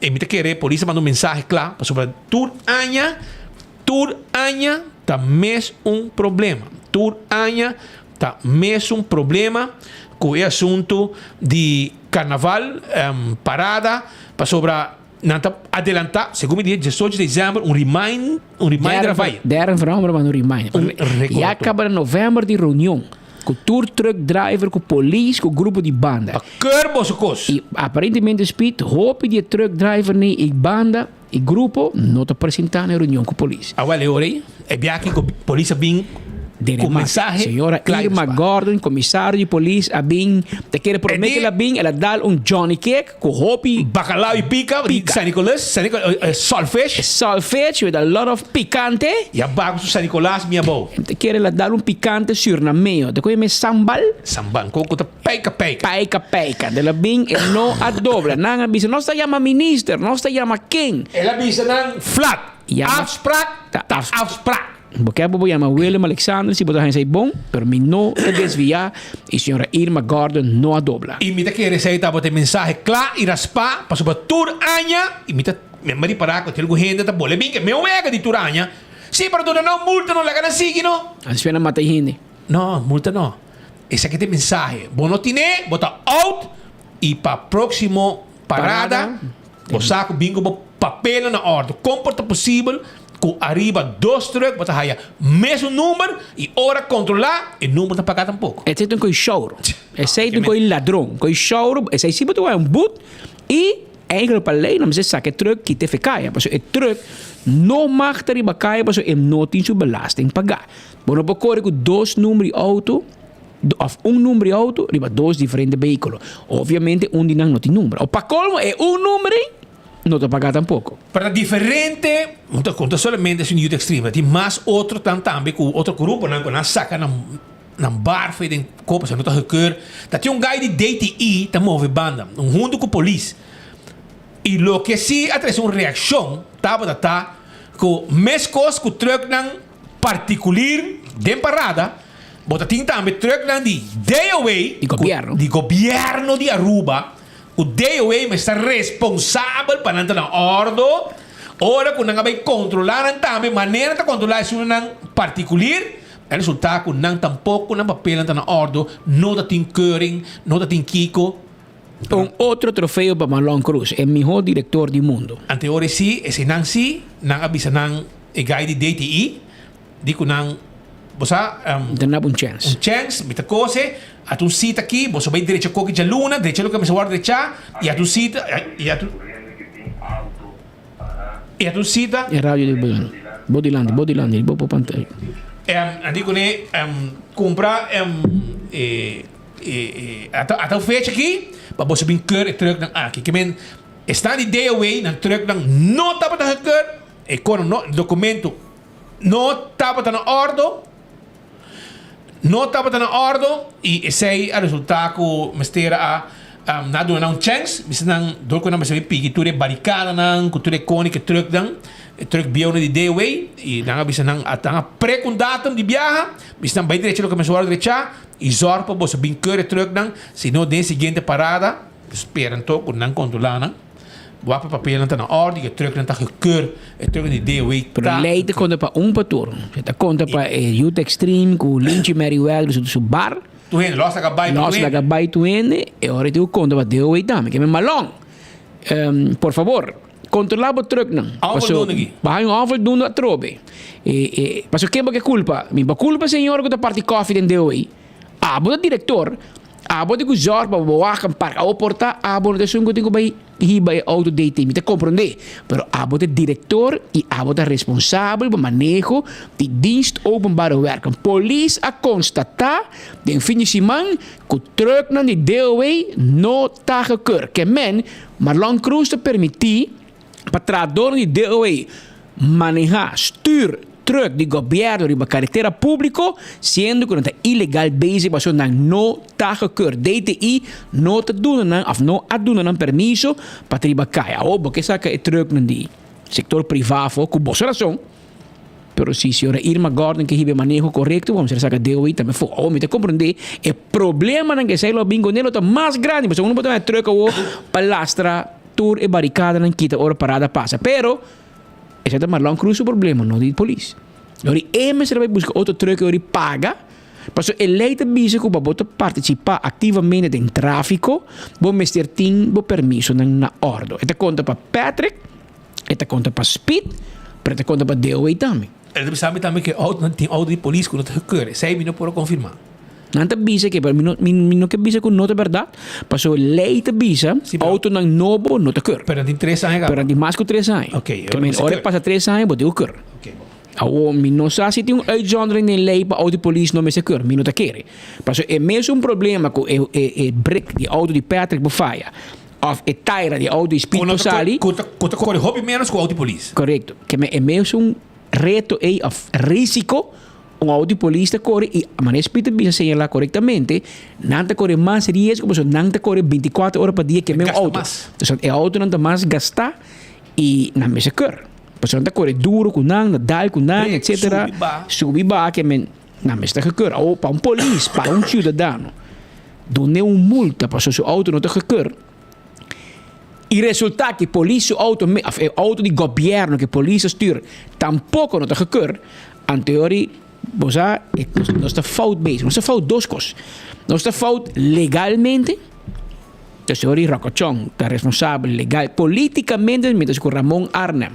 emite querer polícia manda mensagem claro sobre Tur Anha está mesmo problema. Tur Anha está mesmo problema com o assunto de Carnaval parada para sobre adelantar, segundo dia 18 de dezembro, um reminder vai. Deram um reminder. E acaba em novembro de reunião com o tour truck driver, com a polícia, com o grupo de banda. E aparentemente, Speed, roupa de truck driver e banda e grupo não está apresentando na reunião com a polícia. Agora, é bem que a polícia vem com mensagem Senhora claro, Irma Gordon, comissário de polícia, a Bing, te quer prometer que a Bing, ela dá Johnny Cake, com hopi, bacalhau e pica. San Nicolas, saltfish with a lot of picante. E a bago do San Nicolas, minha boa. Te quer ela dar picante sur na meio. Te conhece sambal? Sambal, com a peica. De la Bing, e não a dobra. Não avisa, não se chama minister, não se chama king. Ela avisa não flat. Afspraak. Porque eu chama William Alexander, se botar em bom, pero me não te desviar e senhora Irma Gordon não a dobra. E me que receita botar mensagem claro e raspa, passo para tur anya, e me mari para que tem gente tá bole bem que meu ega de tur anya. Sim, para tu não multa não laga na sigi no. As pena mata gente. Não, multa não. Esse aqui tem mensagem. Bono tine, bota out e para próximo parada, o saco bingo papel na ordem. Comporta possível com arriba 2 truck, bota raia mesmo número e hora controlar e número tá pagado um pouco. Esse é um choro. Esse é um ladrão. Com choro, esse é sempre um boot e eigenlijk para lei não se sabe truck que te fica. Porque o truck não mag ter riba caia, porque ele não tem sua belasting pagar. Bueno, por correr com 2 números de auto of número de auto, riba 2 diferentes veículos. Obviamente, de não tem número. O para colmo é número não te paga tampoco. Para diferente, não conta somente se youth extreme, tem mais outro também com outro grupo não saca na bar foi den copa, se não tá recur. Tá tem guy de DTI tá move banda, junto com polícia. E lo que se atrás uma reação, tá com mes cos com truck nan particular de parada, bota tem também truck nan de DOA, de governo de Aruba. O DOA me está responsável para não na ordem. Ora, quando não vai controlar também, maneira de controlar isso não particular, o resultado que não tampouco não papel na ordem, não tem keuring, não tem kiko. Outro troféu para Marlon Cruz, é o melhor diretor do mundo. Anterior sim, esse não sim, não avisa não e guide de DTI, digo não, você dá um chance. Um chance, muita coisa. A tu cita aqui, você vai direito a coque de luna, direito a que me se guarda direita, e a tu cita, e a tu cita. É rádio de Bodyland, vou para pantalla. Digo né, comprar a tal fecha aqui, para você vir cur e truck aqui, que men está de day away, na truck não tá para cur, e quando o documento não tá para na ordem. Não estava na ordem e esse é o resultado que me estava na dona um chance, mas não dou quando me sabe que tu é barricada não, que tu é cônica truck não, truck biona de day away e não bisa não atanga pré-condatum de viagem, mas não vai direito que me suar direito e zorpa você bem cur truck não, se não den seguinte parada, esperam to com não controlar não. Boa papel não está na ordem, o truck não está recur, o truck de DOA está. Mas leite conta para patur. Você está conta para Youth Extreme, com Lynch Meriwether, do seu bar. Tu vende, lost agabai tu vende, e agora tu conta para DOA também, que é malong. Por favor, controlar o truck não. Alvoldoende aqui. Vai alvoldoende a trobe. Mas o que é culpa? Minha culpa, senhor, que da parte coffee de DOA. O diretor, o que zorg para boa para o porta, o de sungo tenho vai hiba auto date me te compreender, pero o de diretor e o de responsável para manejo de dienst openbare werken. Police a constatar de fim de semana que o truck na de DOA não está gekeur. Que men Marlon Cruz te permitir para trador de DOA manejar, stuur truck de governo de carretera público, sendo que não está ilegal bezig, mas não está gekeur. DTI não está doen, of não a doen permiso para tribacar. Ou porque saca é truck no sector privado, com boa razão. Pero se a senhora Irma Gordon que hibe manejo correto, vamos sacar DOI também foi. Ou me te compreender, é problema não que sai lo bingo nele tá mais grande, mas não pode ter truck ou palastra, tour e barricada não quita hora parada passa. Pero esse é Marlon Cruz o problema, não de polícia. Agora, você vai buscar outro truque que paga, porque ele leite bisa que você participar ativamente em tráfico, você tem o permisso na ordem. Esta conta para Patrick, esta conta para Speed, esta conta para DOA também. Ele sabe também que tem auto de polícia que não te requer, sei não pode confirmar. Não te bisa que, mas não que bisa que não é verdade, porque ele leite bisa, auto não não te requer. Pero tem 3 anos. Pero tem mais que 3 anos. Ok. Hora passa 3 anos, você requer. Ok. Não sabe se tem uma uitzondering in lei para autopolice não me se cur, não te quer. Porque é mesmo problema com o break de auto de Patrick Bofaya, of e tire de auto de Spito Sali. Conta corre hobby menos com autopolice. Correto. Que é mesmo reto of risco autopolice corre e a maneira Spito bisa señalar corretamente, não te corre mais risco, porque não te corre 24 horas por dia que é meu auto. Então, o auto não te mais gastar e não me se cur. Porque não te corre duro com não, dal com não, etc. Subiba que men não me está cur. Ou para police, para cidadão. Donde multa para seu auto não te cur. E resulta que polícia auto de governo que polícia styr tampouco não te cur. Em teoria, você não está fout mesmo. Não está fout duas coisas. Não está fout legalmente. A teoria Rocochon está responsável legal politicamente, mientras que Ramon Arnhem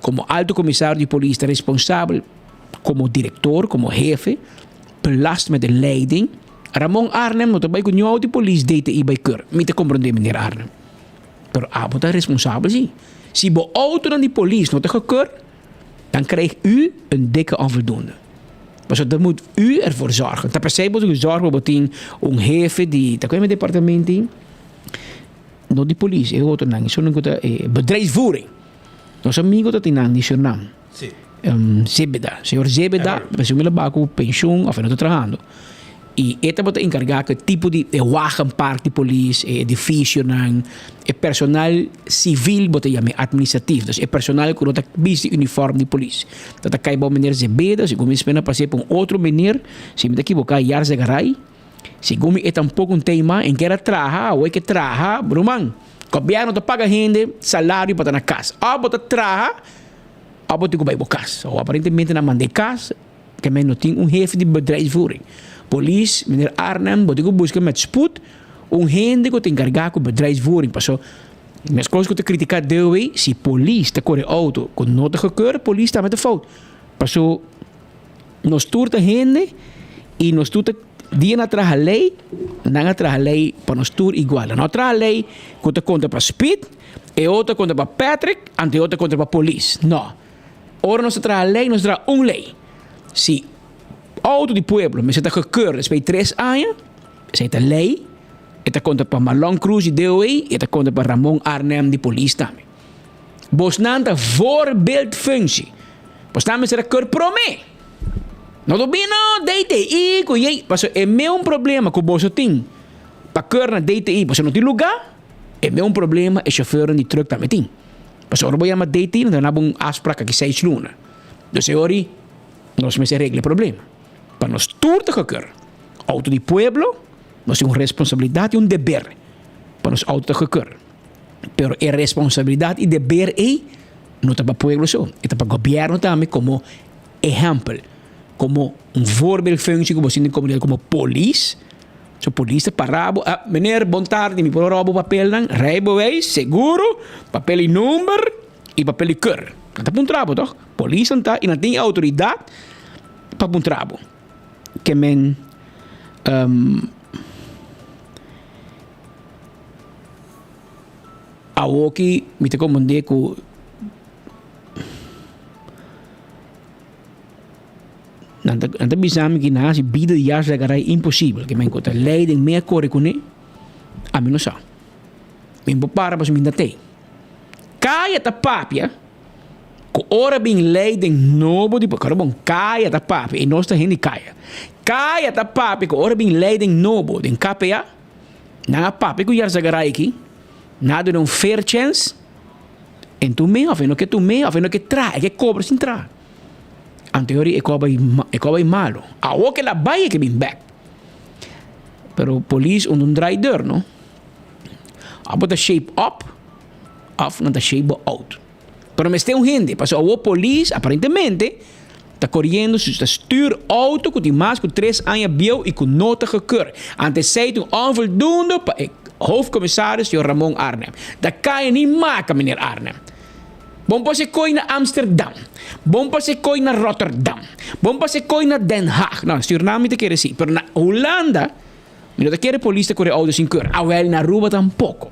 como alto comissário de polícia está responsável como diretor, como jefe, belast met de leiding. Ramon Arnhem não trabalha com nenhum auto de polícia DTI bij keur. Me te compreender, meneer Arnhem. Pero Abo está responsável, sim. Se o auto de polícia não te gekeur, dan krijgt u een dikke onvoldoende. Dus dan moet u ervoor zorgen. Dat per se moet u zorgen voor een jefe die, dat kan je met departement in, no de politie, eu outro não, só não conta bedrijfsvoering. Nosso amigo dat in niet Suriname. Sim. Zebeda, senhor Zebeda, presumindo baco pensioen of não trabajando. E esta bota encargar que tipo de wagenpark de polícia, edifício não, é personal civil bota chama administrativo, dus é personal que não tá veste uniforme de polícia. Dat cai bom meneer Zebeda, se começa pena passar por outro meneer, se me daqui boca Yar Zegaray. Se gumi é tampouco um tema em que era traha, ou é que traha, brumang. Governo te paga gente salário para na casa. Ah, bota traha, ah, bota que vai para casa. Ou aparentemente na mande casa, que men não tem jefe de bedrijfsvoering. Police, meneer Arnhem, bota que busca met spoed gente que te encargar com bedrijfsvoering. Passou, mas coisas que te criticar deu se police te corre auto com nota gekeur, police está met de fout. Passou, nos turta gente e nos turta dia atrás a lei, não atrás a lei para nós tour igual. Não atrás a lei, conta para Speed, e outra conta para Patrick, ante outra conta para Police. Não. Ora nós atrás a lei, nós atrás lei. Se auto de pueblo, mas está gekeur, respeito 3 anos, se a lei, esta conta para Marlon Cruz de DOE, e esta conta para Ramon Arnhem de Police também. Bosnanta voorbeeldfunctie. Bosnanta será gekeur promê. Não do bem não, DTI, porque é meu problema com o bolso tem. Para cor na DTI, porque não tem lugar, é meu problema é chauffeur de truck também tem. Porque agora vou chamar DTI, não tem um aspraca que 6 lunas. Então, agora, nós me se regle o problema. Para nós tudo que quer. Auto de pueblo, nós temos uma responsabilidade e um dever. Para nós auto que quer. Pero a responsabilidade e dever é, não é para o pueblo só, é para o governo também como exemplo. Como voorbeeldfunctie como in de comunidade como police. So police parabo, meneer, bom tarde, me por robo papel dan, rijbewijs, seguro, papel e nummer e papel e keur. Dat is een trabo, toch? Police anta en tem autoridade para um trabo. Que men awoki me te comandei com Nanta bisa mi kina si bida de Yar Zegaray impossível que me encontra leiding meer corre com ele a mim não sabe me para para me datei caia ta papia com ora bem leiding novo de cara bom caia ta papia e nós tá gente caia ta papia com ora bem leiding novo de KPA na papia com Yar Zegaray aqui nada de fair chance en tu me of no que tu me of no que trae que cobra sin trae en teoria é cobra malo. A o que la baie que vem back. Pero police um driver, no? Abo shape up, of não shape out. Pero me tem gente, passou o police aparentemente está correndo, está stuur auto com mais com 3 anos bio e com nota gekeur. Ante sei tu onvoldoende para hoofdcommissaris Ramon Arnhem. Dat kan je niet maken, meneer Arnhem. Bom pa se koi na Amsterdam. Bom pa se koi na Rotterdam. Bom pa se koi na Den Haag. Nou, Suriname te quer sí. Pero na Holanda, mira te quiere polícia corre autos sin cur. Awel na Aruba tampoco.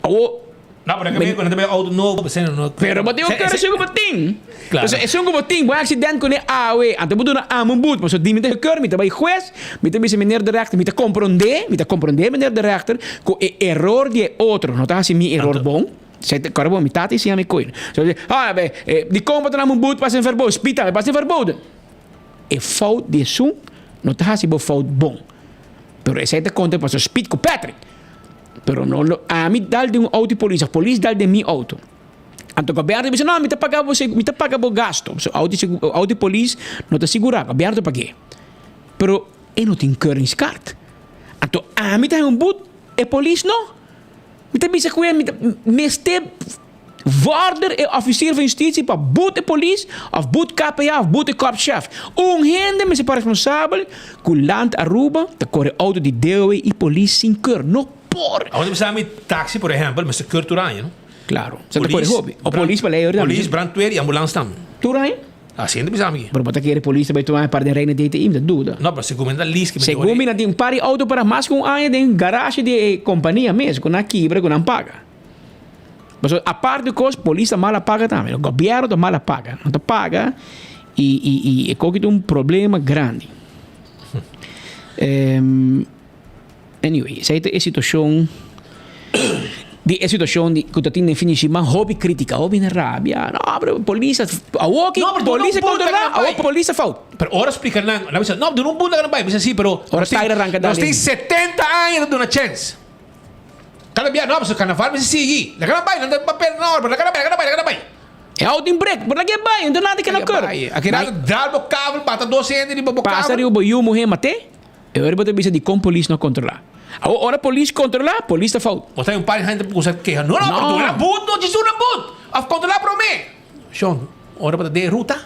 O No, pero que cuando te auto novo, você não. Pero bati o cara chegou bating. Claro. Então, é um bating, um acidente com ele awe, ante botou na amambut, mas o dimi de keur, mita vai juez, mita bisa meneer de rechter, mita compreender meneer de rechter, com error de outro, não tá assim mi error bom. Zij kan gewoon met dat is aan mijn coin. Zo die komen dan aan mijn boot pas in verboden. Spita, pas in verboden. E fout de zoom, não tá assim fout bom. Pero esse te conta pas speed com Patrick. Pero no a mim dal de auto polícia, polícia dal de mi auto. Anto governo dice no, mi te paga bo gasto. So auto polícia não te segura, governo pague. Pero e não tem keuringskaart. Anto a mim tem boot e polícia no. Mi te bisa kuya mi ste waarder e officier van justitie para boet de police of boet KPA of boet de korpschef. Hende me se pa responsável ku land Aruba te corre auto di deu e police sin keur no por. Onde você me táxi, por exemplo, mas se keur turanha, no? Claro. Se te corre hobby. O police para leer. Police brandweer e ambulance tam. Turanha? Assim não precisa me. Pero bota que police vai tomar para de reina DTI, me dúvida. Não, mas segundo a lista que me segundo me tem pari auto para mais com a de garagem de companhia mesmo, com a quebra, com não paga. Mas a parte de coisa, polícia mal paga também. O governo tá mal paga, não tá paga e é que um problema grande. Anyway, essa é a situação. A situação que tu tem definir mas hobby crítica, hobby na rabia. Não, pero polícia, a walking, polícia controlar, a polícia falta. Pero ora explica não, de não bunda não vai, mas assim, pero ora está arranca nós tem 70 anos de uma chance. Cada dia não, mas o carnaval mas sigue. La cara vai, não tem papel na hora, la cara vai. É auto em break, por lá que vai, não tem nada que não quer. Aqui nada, dá o cabo, bata 200 de bobo cabo. Passa o boiu morrer mate. Eu era botar bisa de com polícia não controlar. Ora polícia controlar, polícia falta. Ou tem par de gente que usa queixa. Não, tu na boot, não diz na boot. A controlar para mim. Sean, ora para de ruta.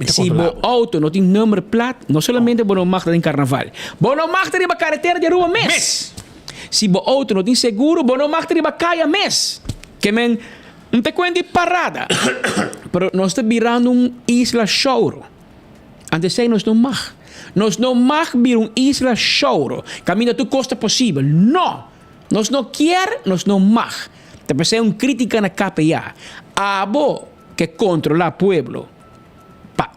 Se o auto não tem número plat, não somente você não magta em carnaval. Você não magta em carretera de rua mês. Se o auto não tem seguro, você não magta em caia mês. Que men não te conta parada. Pero nós estamos virando isla choro. Antes sei nós não mag. Nós não mag vir isla choro. Caminho tu costa possível. Não. Nós não quer, nós não mag. Te pensei crítica na KPA. Abo que controla o pueblo. Pa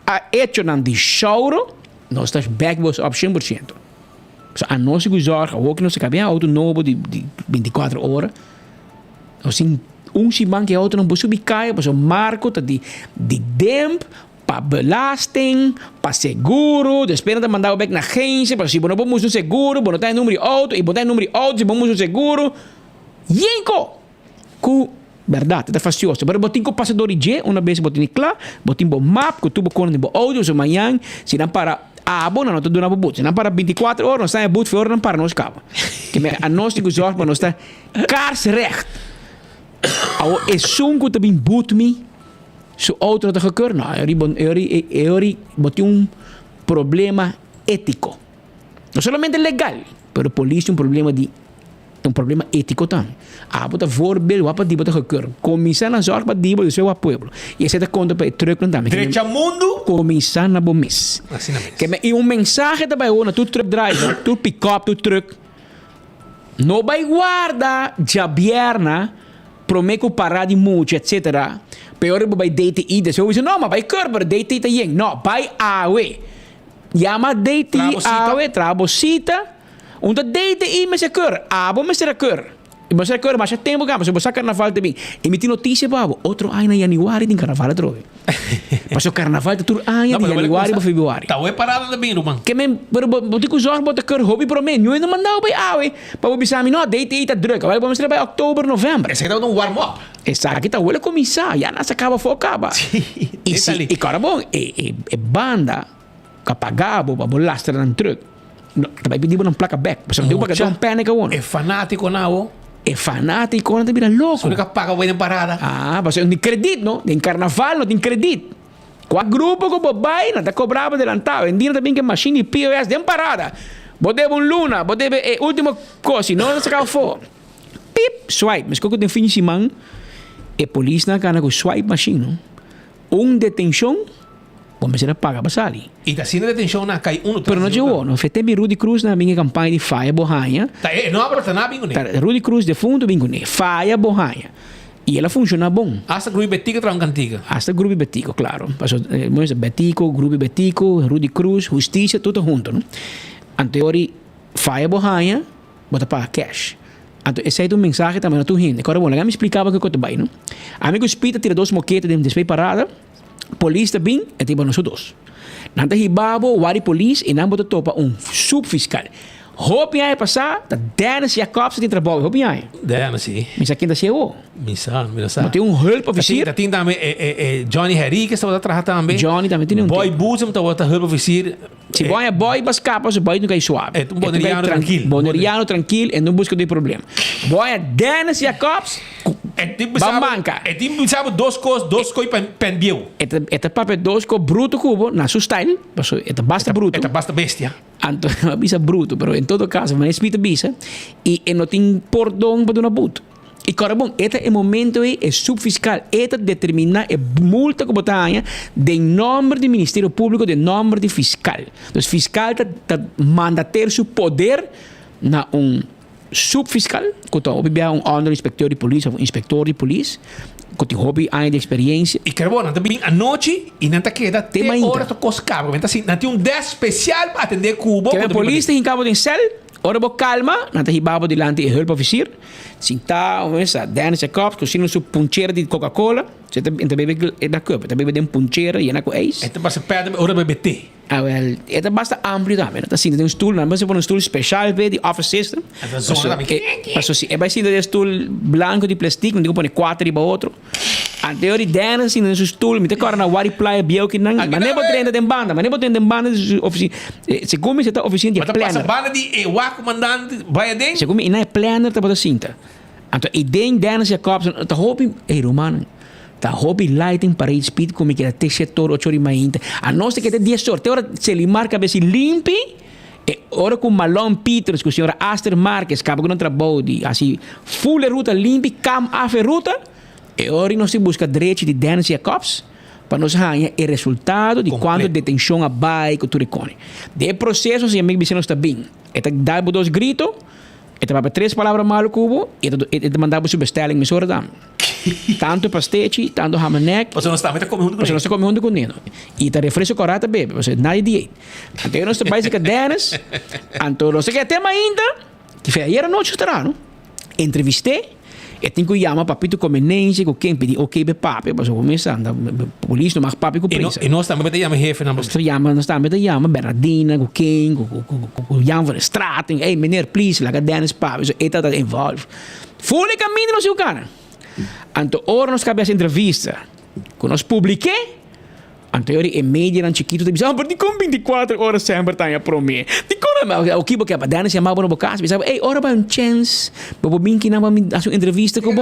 a hecho nan de choro, nós estamos backboss op 100%. So, a nós que zorga, ook nós que havia auto novo de 24 horas. Nós sim simang que auto não pode subir caia, mas o marco de demp para belasting, para seguro, después de mandar o back na agência, para se você não vamos um seguro, você não tem número de auto, e você tem número de auto, se vamos um seguro. Yenko! Com verdade, é fastioso. Mas você tem que passador de uma vez você tem claro, você tem um map, que tu pode com o auto, se amanhã, se não para não te dá boot. Se não para 24 horas, não está em boot, for não para nós cava. Que a nós tem que usar para nós estar kaarsrecht. É sunco também boot me. Se outro está gekeurd, não, eu botou problema ético. Não somente legal, mas a polícia um problema ético também. Bota voorbeeld, wat die bota gekeurd. Começar a zorg para die bota seu pueblo. E essa conta para truck também. Direito mundo. Começar na bomis. Assim mesmo. Que um mensagem também na tu truck driver, tu pick up tu truck. Não vai guarda jabierna, prometo parar de muito, etc. Pior vai DTI, dus we zeggen, no, maar bij Kerber, DTI te jeng. No, bij AW. Ja, maar DTI, AW, trabosita. Omdat DTI met zijn keur. Abo met zijn keur. Mas é que mas tempo que você vai carnaval também. Emitir notícia babo, outro ano em januário tem carnaval trove. Mas o carnaval é tur ano de januário para fevereiro. Tá é parada também, Roman. Que men, pero botico zorg bota keur hobby pro men. Eu não mandava by awe. Para bisa mi no date tá druk. Vai vamos by outubro, novembro. Esse é um warm up. Exato, aqui tá o começar, já não se acaba focava. E cara bom, e banda capagabo para bolastra na truck. Também pedimos uma placa back, mas não deu para dar pânico one. É fanático não. É fanático, não te vira louco. Só que paga bem parada. Mas não tem crédito, não? Em carnaval não tem crédito. Qual grupo que o pai não está cobrado adelantado? Vendendo também que machine de POS de parada. Botei luna, botei última coisa, não se acaba fora. Pip, swipe. Mas quando tem fim de semana, a polícia não tem swipe machine. Detenção, Bom, você paga basali. E tá sendo detenção na cai um. Pero não chegou, não. Fete Rudy Cruz na minha campanha de Faia Borranha. Tá, não abra tá na bingo né. Rudy Cruz de fundo bingo né. Faia Borranha. E ela funciona bom. Hasta grupo Betico tra cantiga. Hasta grupo Betico, claro. Passou Betico, grupo Betico, Rudy Cruz, Justiça, tudo junto, não? Anteori Faia Borranha, bota para cash. Então, esse é um mensagem também na tua gente. Agora, bom, ela me explicava o que eu estou não? Amigo Spita tira 2 moquetas de despeito parada. Polícia bem, é tipo nós dois. Nanta hibabo, wari polícia e não bota topa subfiscal. Hope aí passar, tá Dennis Jacobs tem trabalho, hope aí. Dennis, sim. Mas aqui ainda chegou. Misa. Tem help officer. Tem também Johnny Henrique que está atrás também. Johnny também tem Boy Boozem está help officer. Se boy mas capa, se boy não cai suave. É um boneriano tranquilo. Boneriano tranquilo e não busca de problema. Boy é Dennis Jacobs. Bambanca. É tipo sabe 2 coisas penbiu. Eta papel 2 coisas bruto cubo na seu style. Eta basta bruto. Eta basta bestia. Anto bisa bruto, pero em todo caso, mas espírito bisa e não tem perdão para uma buto. E agora bom, este é o momento é subfiscal, este determina a multa que botanha de nome do Ministério Público, de nome do fiscal. Então, fiscal manda ter seu poder na subfiscal, que está under inspector de polícia, inspetor de polícia, que tem hobby de experiência. E que bom, também à noite e não queda até hora de coscar, porque assim, não tem um 10 especial para atender Cuba. Que a polícia em cabo de cel, ora bo calma, não tem hibabo delante e help officer. Sinta, essa Dennis Jacobs, cozinha sua puncheira de Coca-Cola, você tá bebe da cup, tá bebe de puncheira e na com ex. Então basta pede ora bebe té. Ah, well, é basta amplo também, tá assim, tem stool, não você põe stool especial de office system. Passou assim, é vai ser de stool branco de plástico, não digo põe 4 e para outro. Ante ori Dennis assim, no stool, me te corre na wari playa biau que não, mas nem botar dentro de banda, mas nem botar dentro de banda de oficina. Se come você tá oficina de planner. Mas banda de o comandante vai dentro. Se come na planner tá bota cinta. Então, idem Dennis Jacobs, tá hobby, romano. Tá hobby lighting para ir speed como que até setor 8 horas mais. A nós que ter 10 horas, ora se limar cabeça limpe. E ora com Malone Peters, com a senhora Aster Marques, acaba com um trabalho de assim, full ruta limpa, cam a ruta. E ora nós busca direito de Dennis Jacobs para nós ganhar o resultado de quando detenção a bike tu recone. De processo se amigo você não está bem. Eta dá 2 gritos. Eta para 3 palavras mal cubo e eta mandava sua bestelling me sora dam. Tanto pastechi, tanto hamanek. Você não está comendo com ele. Você não está comendo com ele. E tá refresco corata bebe, você nada de. Então nós está básica Dennis. Então não sei que tema ainda que foi ayer à noite estará, não? Entrevistei. E tem que chamar papito comenense com quem pedi ok be papi, mas começando a polícia não mais papi com presa. E nós também te chama jefe na polícia. Nós também te chama Bernardina com quem, com Jan van der Straten, hey meneer please, lá Dennis papi, so eta dat involve. Fule caminho no seu cara. Anto ora nós cabe essa entrevista, que nós publiquei. Anteriori e media nan chiquito te bisava perdi com 24 horas sempre tá para mim. Di como o que porque a Dana chamava no bocas, bisava, "Ei, ora ba um chance, bobo binki na ba a sua entrevista com bo."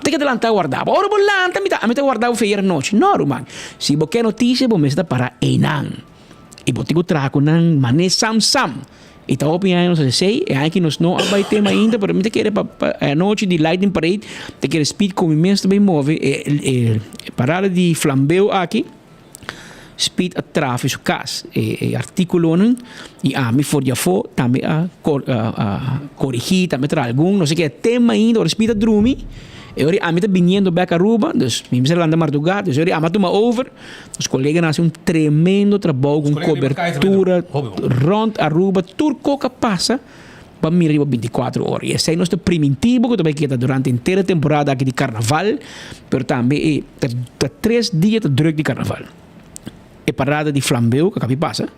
Tem que adelantar guardava. Ora bo lanta me tá guardava feira noite. Não, man. Se bo que notícia bo me está para enan. E bo tigo traco nan mané sam. E tá opinião não sei, é aqui nós não vai ter ainda, pero me te querer a noite de lightning parade, te querer speed com imenso bem move parada de flambeu aqui. Speed a tráfego cas artículo e a me for já for também a corrigir também tra algum não sei que tema ainda o speed a drumi e ora a me tá vindo back a Aruba dus me ser lá na madrugada dus ora a matuma over os colegas nascem tremendo trabalho com cobertura rond Aruba turco que passa para me arriba 24 horas e esse é nosso primitivo que também queda durante a inteira temporada aqui de carnaval pero também tá 3 dias de druk de carnaval. E parada de flambeu que acaba passa.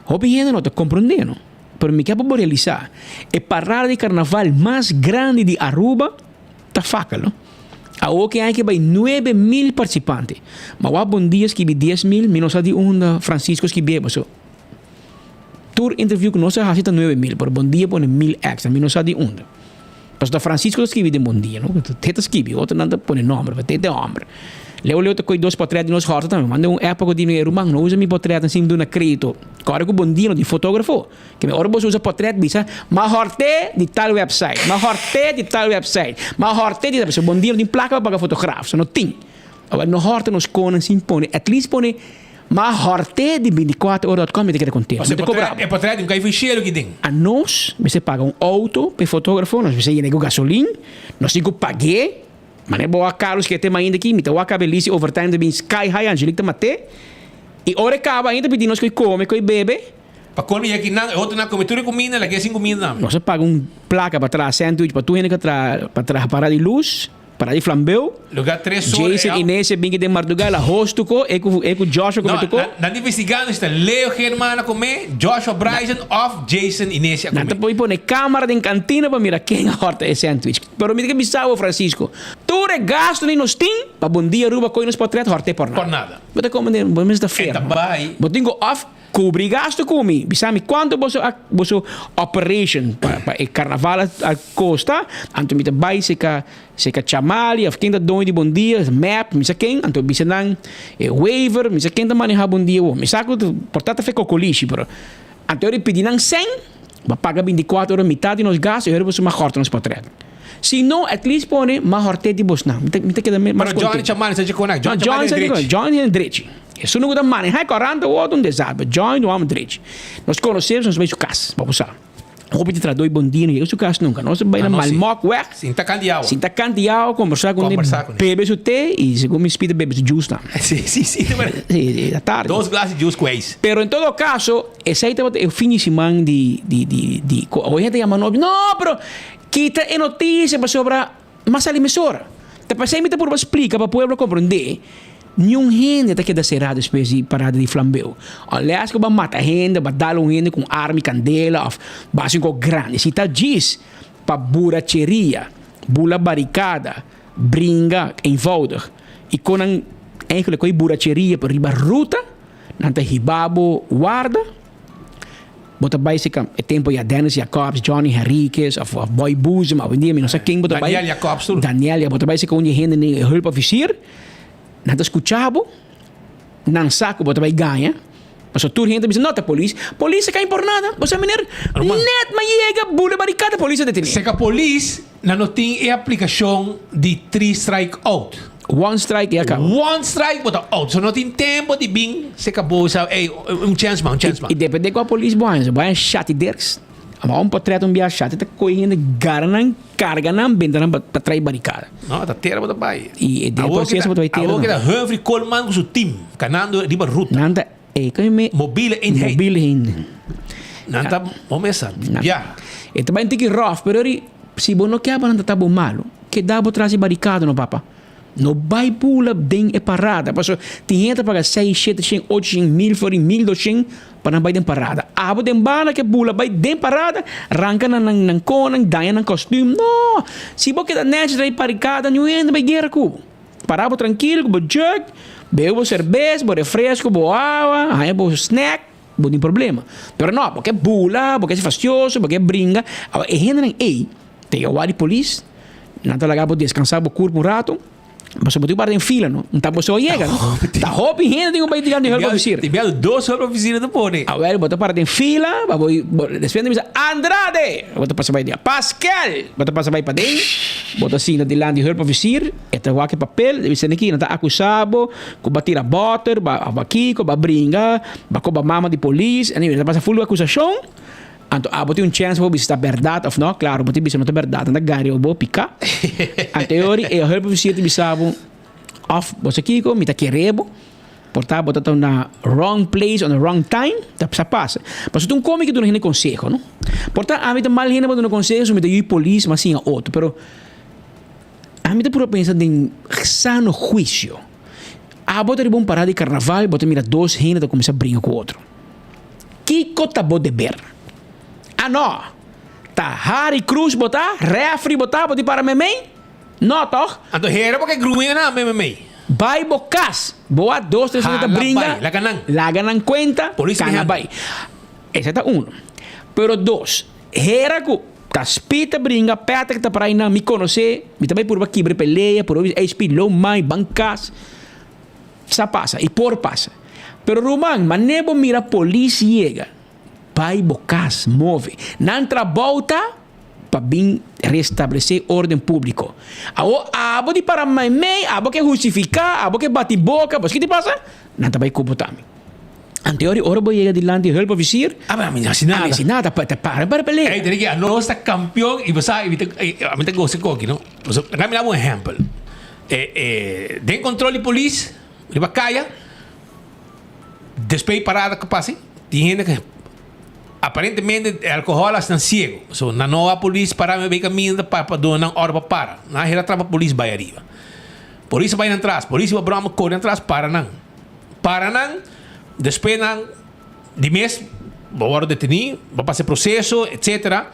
Hobby gente não está compreendendo. Pero me quer para realizar. E parada de carnaval mais grande de Aruba está faca, não? A que hay que vai 9.000 participantes. Mas há bom dias que vi 10.000, menos a de Francisco que bebe. So, tour interview que não se hace 9.000, pero bom dia põe 1.000 extra, menos a de Mas da Francisco escreve de bom dia, não? Teta escreve, outro não põe nome, teta homem. Leo te coi 2 portretos de nós horta também. Manda época de dinheiro, man, não usa meu portreto em cima de uma crédito. Agora que o bom dia de fotógrafo. Que agora você usa portreto, bisa, mas horte de tal website, mas horte de tal website, mas horte de tal. Bom dia de placa para fotógrafo, não tem. Agora no horta nos conem sim põe, at least põe Mas horte de 24horas.com me quer conter. Você pode trazer um cai ficheiro que tem. A nós, você paga um auto para fotógrafo, nós você nego gasolina, nós temos que pagar, mas é boa caros que tem ainda aqui, me tá o cabelice overtime de bem sky high angelic mate. E hora acaba ainda pedindo nós que come, que bebe. Para comer aqui outro na comitura comida, lá que é 5 comida. Nós paga placa para trás sandwich para tu ainda para trás para de luz. Para de flambeu. Lugar 3 horas. Jason Inês bem que de Mardugal, a hosto co, com Joshua como tocou. Na investigando está Leo Germana comer, Joshua Bryson of Jason Inês a comer. Nata poi pone câmara de cantina para mirar quem horta é sandwich. Pero me diga bisao Francisco. Tu regasto nem nos tim, para bom dia ruba coi nos portret horte por nada. Por nada. Bota como de bom mês da feira. Vai. Botingo off cobri gasto comi. Bisami quanto boso operation para o carnaval a costa, anto me vai se ka chamali, of quem da dono de bom dia, map, me quem, anto bisanang waiver, me quem da manejar bom dia, me saco portata fe cocolishi, pero anto eu pedinang 100, ba paga 24 horas metade nos gastos, eu boso uma horta nos portret. Se não, at least pone uma horta de bosna. Me te queda mais contente. Mas John chamani se connect. John Hendrich. Isso não é mano, hai 40 ou um desastre. John não Hendrich. Nós conhecemos nos meios casa, vamos usar. Roupa de traduz bom dia, eu sou caso nunca. Nós vai na malmoc, ué. Sinta candial. Sinta candial, conversar com ele. Bebe o té e segundo me espírito bebe o juice lá. Sim. Sim, da tarde. 2 glasses de juice com ex. Pero em todo caso, esse aí é o fim de semana de hoje a gente chama não, pero kita é notícia para sobre mas a emissora. Te passei me por explicar para o povo compreender. Nenhum gente está queda cerrado espécie parada de flambeu. Aliás, que vai matar gente, vai dar gente com arma e candela, ou básico grande. Se está diz para buracheria, bula barricada, bringa, eenvoudig. E quando eigenlijk com buracheria para riba ruta, nanta hibabo guarda. Bota bij zich het tempo ja Dennis Jacobs, Johnny Henriquez of Boy Boezem, of indien não sei quem bota bij. Daniel Jacobs. Daniel, bota bij zich onde gente nem hulpofficier. Nada escuchabo, não saco, bota bij ganha. Mas o tur gente diz não, a polícia cai por nada. Você menino, net mas chega bula barricada, polícia detém. Se a polícia não tem a aplicação de 3 strike out. One strike e acaba. One strike, bota out. So não tem tempo de bem, se acabou, sabe? Ei, chance man. E depende com a polícia, vai chat derks. Mas portrait via chat, tá correndo, garanam, carganam, bendanam para trair barricada. Não, tá terra bota bai. E depois você vai ter. Agora que da Humphrey Coleman com seu time, canando riba ruta. Nanda, mobile in Nanda, começa. Já. E também tem que rough, pero se você não quer para tá bom malo, que dá para trazer barricada no papa. No vai pula bem é parada. Porque tem gente paga 6, 7, 8, 1000, 1200 para não ir parada. Abo tem bala que pula vai de parada, arranca na cona, daia na costume. Não, se você quer net de barricada, não entra vai guerra cubo. Parava tranquilo, com o jug, bebo cerveja, bo refresco, bo água, aí bo snack, bo tem problema. Pero não, porque pula, porque é fastioso, porque brinca. E gente ei, tem o ar de polícia, não tá legal para descansar o corpo um rato. Mas você para em fila, não? Não tá você chega, não? Tá roupa e renda, tem um baita de help oficina. Tem medo 2 help oficina do pone. Ah, velho, bota para em fila, despende me Andrade, bota para sair dia. Pascal, bota para sair para dentro. Bota assim de lá de help oficina, eta o que papel, deve ser aqui, não tá acusado, com bater a butter, aqui, com brinca, com mama de polícia, e passa full acusação. Então, botei chance para ver se está verdade ou não. Claro, botei se não está verdade. Então, gari eu vou picar. Anterior, eu help você te bisavo off. Você aqui, me tá querendo. Portar, botar na wrong place on the wrong time. Tá passa. Mas tu come que tu não tem conselho, não? Portar, a mim tá mal ainda, mas não conselho, me tá ir polícia, mas sim a outro. Pero, a mim tá por pensar em sano juízo. Botar de bom parar de carnaval, botar mira 2 gente tá começar a brincar com o outro. Que cota boa de ver? Ah, não. Tá Harry Cruz botar, refri botar, botar para memei? Não, toh? Então, era porque gruinha na memei. Vai bocas. Boa 2, 3 minutos brinca. La ganan cuenta. Polícia me vai. Esse é um. Pero 2. Era que tá spita brinca, peta que tá para aí na me conhecer, me também por aqui peleia, por aí espilou mais bancas. Sa passa e por passa. Pero Roman, manego mira polícia chega. Vai bocas, move. Não volta para bem restabelecer ordem público. De para mim, que justificar, que bate boca, mas o que te passa? Não vai comportar-me. Anteori, ora boy llega di landi hulpofficier. Ah, ma assinada. Assinada, para pelea. Hey, tiene que a no está campeón y vas a mí te gosto coqui, ¿no? Pues, dame un ejemplo. Den control de polícia, de bacaia, después parada que pase, tem gente que aparentemente alcohol estão ciego. So, na nova polícia para me ver caminho para donar hora para. Na era trava polícia vai arriba. Polícia vai atrás, polícia vai brama corre atrás para não. Para não, depois não de mês, vou detenido, vou passar processo, etc.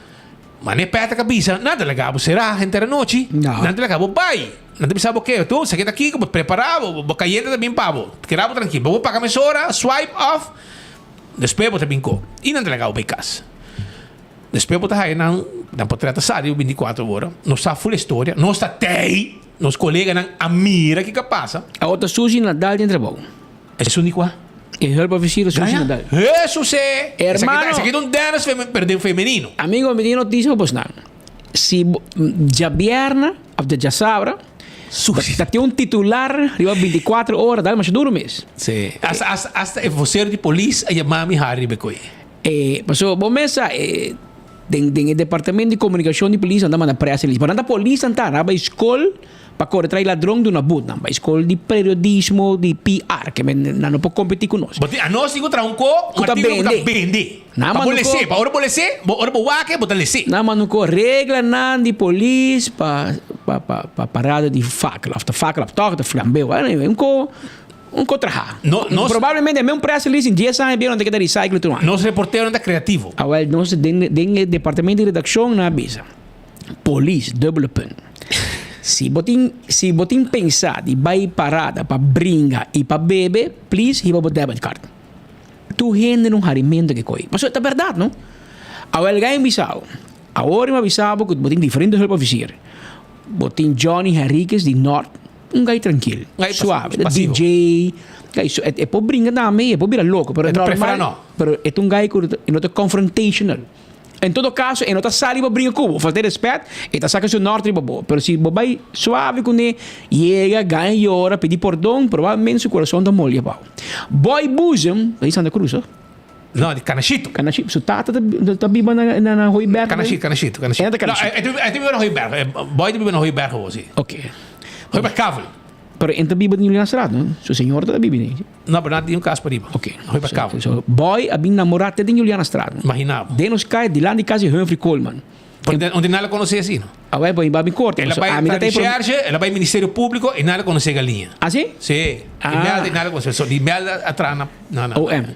Mas nem perto a cabeça, nada legal, será gente da noite, nada legal, vou vai. Não te pensava o quê? Tu, você aqui, vou preparar, vou cair também para vou. Querava tranquilo, vou pagar minha hora, swipe off. Depois vou te brincar. E não te legal para casa. Depois vou te aí não pode sair 24 horas. Não está full história, não está tei, nos colegas não a mira que passa. A outra Suzy Nadal dentro bom. É isso único. E hulpofficier Suzy Nadal. Isso é. Hermano. Esse aqui é Dennis perdeu feminino. Amigo, me diz notícia para você. Se já vierna, ou já sabra, está tem titular, riba 24 horas, dá mais duro mês. Sim. Hasta você de polícia a chamar me Harry Becoi. Passou, bom mesa, tem departamento de comunicação de polícia anda na pressa ali. Para a polícia anda na escola para correr atrás ladrão de uma buta, na escola de periodismo, de PR, que não pode competir com nós. A nós digo tranco, um artigo que está bende. Para bolecer, para ora boaque, botar lecer. Não, mas não com regra não de polícia para parada de facla, toca de flambeu, um contrarra. Provavelmente é mesmo pressa ali, em 10 anos, onde que está recycle tudo. Nosso reporteiro anda criativo. Agora, nós tem departamento de redação na avisa. Polícia, double ponto. Se botin pensar de vai parada para brincar e para beber, please, riba o debit card. Tu rende num harimento que coi. Mas é verdade, não? Agora, alguém avisou. Agora me avisava que botin diferentes hulpofficier. Botin Johnny Henriquez de Norte, gai tranquilo, suave, DJ. É para brincar também, é para virar louco, pero é normal. Pero é gai que não é confrontational. Em todo caso, não está sali para brincar com fazer respeito, e está sacando o norte de bobo. Mas se vai suave com ele, chega, ganha e ora, pedir perdão, provavelmente seu coração está molho. Boy Bosom, aí Santa Cruz, não, de Canachito. Canachito, seu tata está viva na Roiberg. Canachito. Não, é viva na Roiberg. Boy vive na Roiberg hoje. Ok. Roiberg Caval. Pero entra viva de Juliana Estrada, não? Seu senhor está viva, né? Não, mas não tem caso para ir. Ok. Roiberg Caval. So, boy, a bem namorado de Juliana Estrada. Imaginava. Denos cai de lá de casa de Humphrey Coleman. Onde não conhecia assim, não? Vai bem corto. Ela vai para Charge, ela vai ao Ministério Público e não conhece a linha. Ah, sim? Sim. E nada conhece. Só de mel atrás na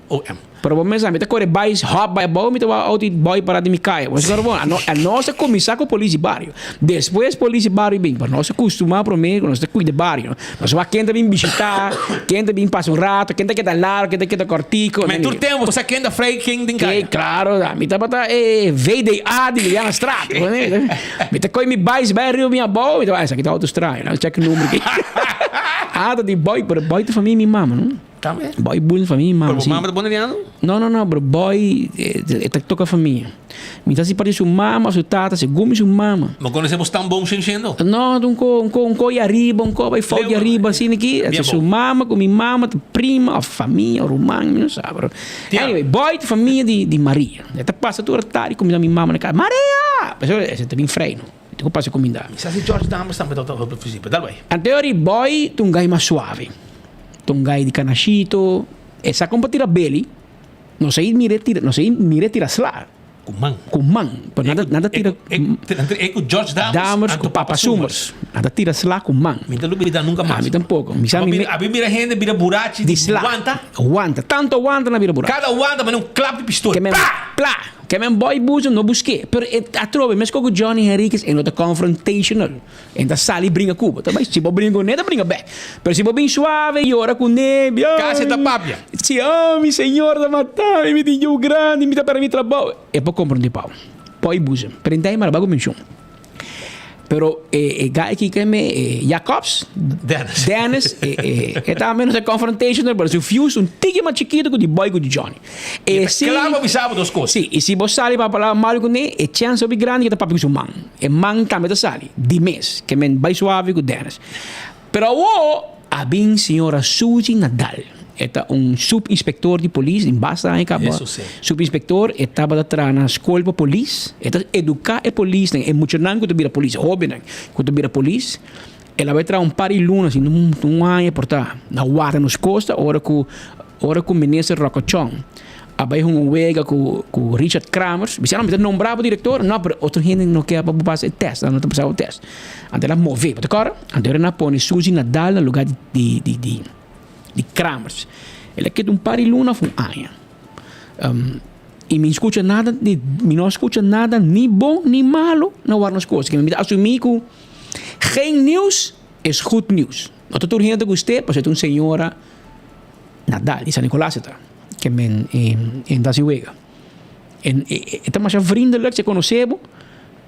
OM. Pero bom mesmo, me tá corre bais hop by bom, me tá out boy para de me cair. Mas agora bom, a nossa começar com a polícia bairro. Depois polícia bairro bem, para nós acostumar para mim, nós tá cuida bairro. Nós vai quem tá bem visitar, quem tá bem passa rato, quem tá que tá largo, quem tá que tá cortico. Mas tu tem você quem da frei quem tem cair. Claro, me tá para VDA de Juliana Estrada. Me tá coi me bais bairro minha boa, então essa aqui tá autoestrada, não check o número aqui. De boy, pero boy tu família minha mama, não? Também. Boy bom família mama. Pero mama tá boneriano? Não, bro, boy toca a família. Me tá se parece sua mama, sua tata, se gume sua mama. Mas conhecemos tão bom sendo? Não, um coi arriba, um coi vai fogo arriba assim aqui, é sua mama com minha mama, prima, a família, o romano, não sabe, bro. Anyway, boy tu família de Maria. Tá passa tu tarde com minha mama na casa. Maria! Pessoal, esse tá bem freio. Tenho que passar comida. Se assim George Damas também tá físico, dá bem. Anterior boy, tu gai mais suave. Tu gai de canachito, essa compartilha beli. Não sei mire tira slá. Kumang. Nada tira. É com George Damas com Papa Summers. Nada tira slá kumang. Me não lubida nunca mais. Me tampouco. A mira gente vira burachi de Wanta. Tanto wanta na vira burachi. Cada wanta mas um clap de pistola. Plá. Que men boy buzo no busquei. Pero a trove, mas com Johnny Henriquez é nota confrontational. Então sali brinca Cuba. Também se bo brinca neta brinca bem. Pero se bo bem suave e ora com nebe. Casa da papia. Se ame, senhor da matar, me deu grande, me dá para mim trabalho. É para compreender pau. Boy buzo. Prendei mas bago mention. Pero guy que me Jacobs Dennis tá menos a confrontational, pero se fuse tigre mais chiquito que de boy com de Johnny. Claro, avisava duas coisas. Sim, e se você sali para falar mal com ele, é chance bem grande que tá papi com seu man. E man também tá sali de mês, que men vai suave com Dennis. Pero a bem senhora Suzy Nadal. Eta subinspector de polícia, em basta em cabo. Isso sim. Subinspector estava atrás na escola para polícia, eta educar a polícia, é muito não quando vira polícia, óbvio não, quando vira polícia, ela vai trazer par de lunas, assim, não há portar, na guarda nos costas, hora com o ministro Rocochon. Abai wega com Richard Kramer, bisa não nombrava o diretor, não, pero outro gente não quer para passar o teste, não está passando o teste. Ante ela move, tá claro? Ante ela põe Suzy Nadal no lugar de Kramer. Ela quer par de luna com aia. E me escuta nada, me não escuta nada nem bom nem malo na hora nas coisas. Que me assumir que geen nieuws is goed nieuws. Wat er gente gostei, pois é uma senhora Nadal, de San Nicolás está. Que men em Dasiwega. Está mais vriendelijk, se conhecemos,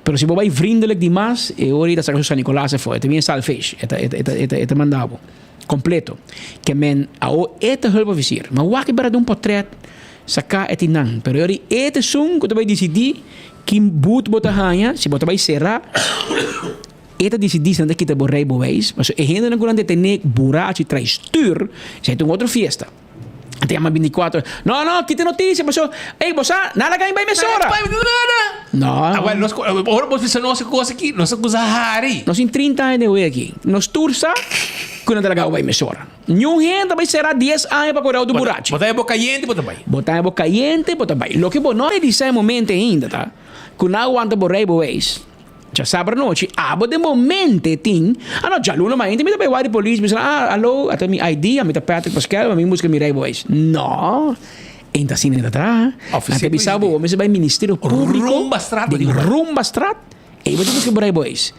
pero se vai vriendelijk demais, e ahorita saca San Nicolás foi, também salvage, eta mandava completo. Que men ao eta hulp officier, mas waki para um portret saca etinan, pero ori eta sum que vai decidir que boot bota hanha, se bota vai será eta decidir se que te borrei boeis, mas e ainda não grande tener buraco traz tour, se tem outra festa. Até a 24. Não, que tem notícia, mas ei, você, nada ganha bem mesora. Não. Agora, agora você não se coisa aqui, não se coisa hari. Nós em 30 anos de hoje aqui. Nós tursa, quando ela ganha bem mesora. Nenhum gente vai ser 10 anos para correr do buraco. Botar em boca quente, bota bem. Botar em boca quente, bota bem. Lo que não é nesse momento ainda, tá? Quando não aguenta borrei boeis. Já sabe a noite, de momento tem, não, já luna mais, me dá para de polícia, me fala, alô, até minha ID, a minha Patrick Pascal, a minha música me rei boys. Não, ainda assim ainda atrás. Até bisabo, o meu vai Ministério Público, rumba strat, e você busca por rei boys.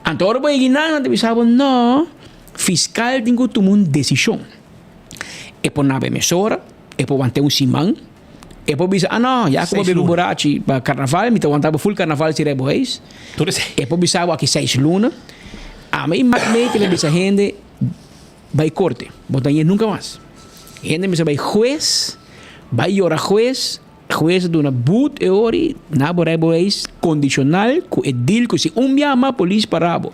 Então agora vai guinar, até bisabo, não, fiscal tem que tomar uma decisão. É por nave emissora, é por manter simão. E poi bisa, no, já como bebe burachi para carnaval, me aguantava full carnaval se rebois. E poi bisa aqui 6 luna. A mim me que le bisa gente vai corte, botan nunca mais. Gente me vai juez, vai llorar juez do na boot e ori na rebois condicional com edil que se dia mais polícia parabo.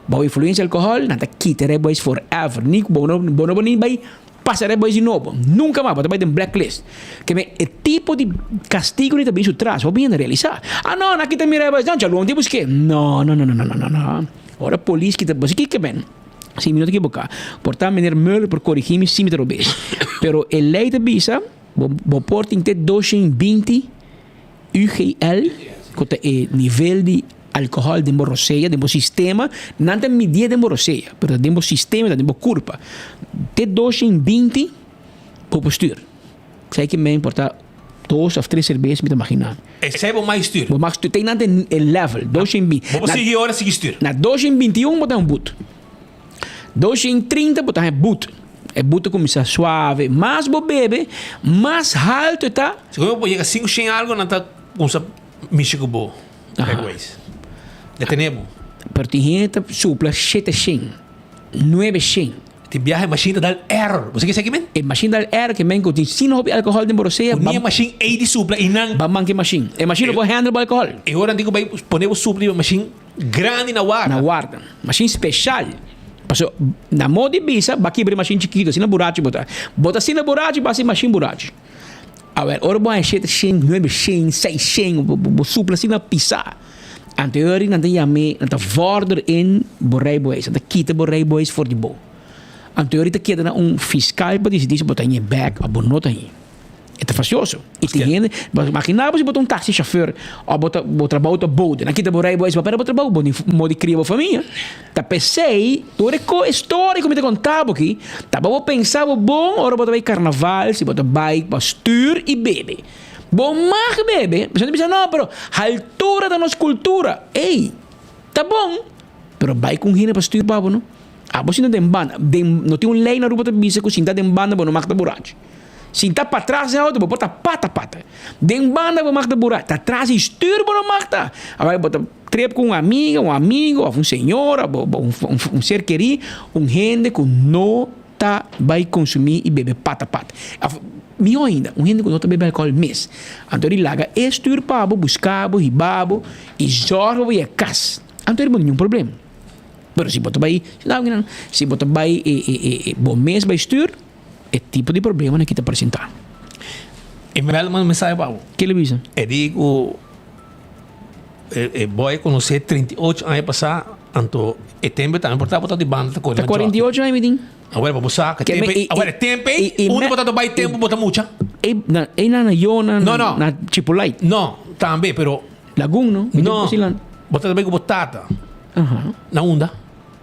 Vai influência alcohol, nada quita rebois forever. Nico bono nem vai passarei depois de novo. Nunca mais, vai ter blacklist. Que é tipo de castigo que também isso traz. Vou bem realizar. Não, aqui tem mirei, não, já não temos que. Não. Ora, polícia que você que bem. Sim, minuto equivocar. Portanto, menino Müller por corrigir-me, sim, me terobês. Pero a lei da bisa, vou portar até 220 UGL, que é nível de alcohol de morroseia, de sistema, não tem medida de morroseia, mas de sistema, de curva. Te 220 por postura. Sei que me importa 2 ou 3 cervejas, me imaginar. Esse é o mais postura. O mais postura tem nada em level, 220. Vamos seguir agora seguir postura. Na 221 botar um boot. 230 botar um boot. É boot começa suave, mais bo bebe, mais alto está. Se eu vou chegar 5 sem algo, não está com essa michigo bo. Detenemos. Pero tem gente supla 700, 900. Tem viagem machine dal error. Você quer saber men? É machine dal error que men com tem sino hobby alcohol de borosseia. Unia machine aí de supla e não. Ba manque machine. É machine para handle o alcohol. E agora digo vai poner o supla machine grande na guarda. Na guarda. Machine especial. Passou na moda de bisa, ba quebra machine chiquito, assim na buraco botar. Bota assim na buraco, ba assim machine buraco. A ver, ora boa 700, 900, 600, bo supla assim na pisar. Anteriori nanti yame nanti vorder in borrei boys, nanti kita borrei boys for die bo. Anteriori te kita na fiscal para decidir se botar em back a bonota aí. É facioso. E tem gente, imaginava se botar taxi chauffeur ou botar trabalho a boat, na kita borrei boys para botar trabalho, modi cria a família. Tá pensei, toda a história que me te contava aqui, tá bom pensar bom, ora botar vai carnaval, se botar bike, pastor e bebe. Bom, mas bebe, você não pensa, não, pero a altura da nossa cultura, ei, tá bom, pero vai com rina para estudar, babo, não? Você não tem banda, não tem uma lei na rua para bisa que se tem banda, não marca buraco. Se está para trás, é outro, bota pata. Tem banda, não marca buraco, tá atrás, estudar, não marca. Agora, bota trepa com um amigo, um senhor, um ser querido, gente que não tá, vai consumir e beber pata. Melhor ainda, gente que não bebe álcool mês. Então ele larga esturpabo, buscabo, ribabo e jorro e cas. Então ele não tem nenhum problema. Mas se botar vai, se botar vai bom mês vai estur, é tipo de problema que está apresentando. E me manda uma mensagem para o. Que ele diz? Eu digo, boy conhecer 38 anos passar, então, é tempo tá importar botar de banda, tá 48 anos, me agora para buscar, que tempo, agora tempo, onde botar do tempo, botar mucha. E na Yona, na Chipolite. Não, também, pero Lagoon, não? Não, botar também com batata. Na onda.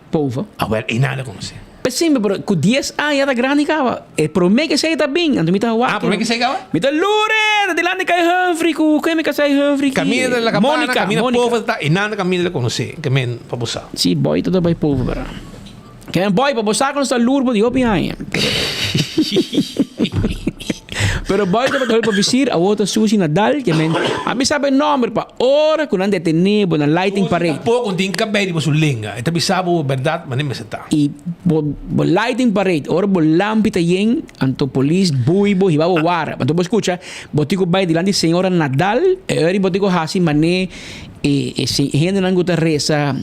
Polva. Agora, e nada conhecer. Mas sim, pero com 10 anos da grande cava. É por mim que sei tá bem, então me tá Ah, por mim que sei cava? Me tá lure, de lá de cai Humphrey, com quem me casai Humphrey. Camina da cabana, camina polva, e nada camina de conhecer, que men para buscar. Sim, boy, tudo vai polva, para. Que boy, para buscar com essa lurbo de opinião. Pero boy, dapat hol pa visir a outra Susi Nadal, que men, a mim sabe nome para hora quando ande tenido na lighting parade. Pouco tem cabelo de sulinga, e também sabe a verdade, mas nem me senta. E bo lighting parade, ora bo lampita yen, anto police buibo hibawo wara. Anto bo escucha, botico bay dilante senhora Nadal, e ori botico hasi mané e se gente não gusta reza.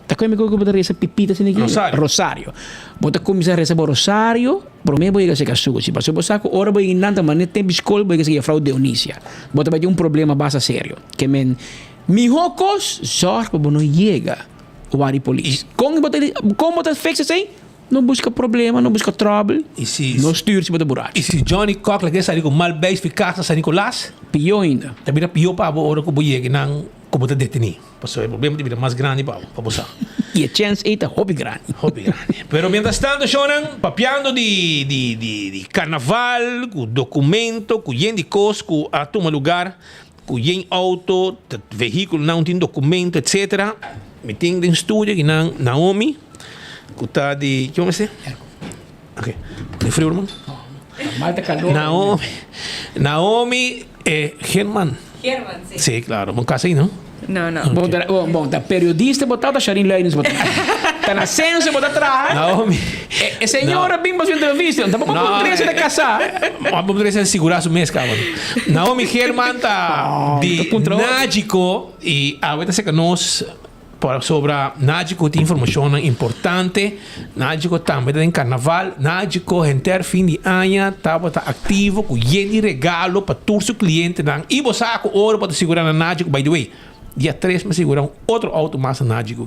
Tá como que eu reza pipita assim aqui? Rosário. Bota começar a rezar por Rosário, por mim vou ir a ser casuco. Se passou por saco, ora vou ir nada, mas nem tem biscoito, vou ir a ser fraude Dionísia. Bota vai ter problema bastante sério. Que men, mijocos, sorte para não chega o ari polícia. Como bota fixa assim? Não busca problema, não busca trouble. Não styr se bota buraco. E se Johnny Cochran que sai com mal bem eficaz sa Nicolás? Pior ainda. Também pior para a hora que vou ir não como te deteni. Passou o problema de vida mais grande para passar. E a chance é hobby grande. Hobby grande. Pero mientras tanto, Shonan, papiando de carnaval, com documento, com yen de cos, com a toma lugar, com yen auto, veículo não tem documento, etc. Me tem de estúdio que não Naomi, que está de, que vamos dizer? Ok. De frio, irmão? Malta calor. Naomi Herman. Herman, sim. Sim, claro. Bom caso aí, não? Não, não. Okay. Bom, da periodista botada Sharin Leines botada. Tá na ciência botada atrás. Naomi. É senhora bem para sua entrevista. Não tá bom interesse de casar. Vamos interesse de segurar o mês, cabrón. Naomi Herman tá de Nágico e agora se que nós sobre Nágico tem informação importante. Nágico também tem carnaval. Nágico, enter fim de ano, está ativo com de regalo para todos os clientes. E você com hora para segurar na Nágico, by the way. Dia 3 me segurar outro auto mais Nágico.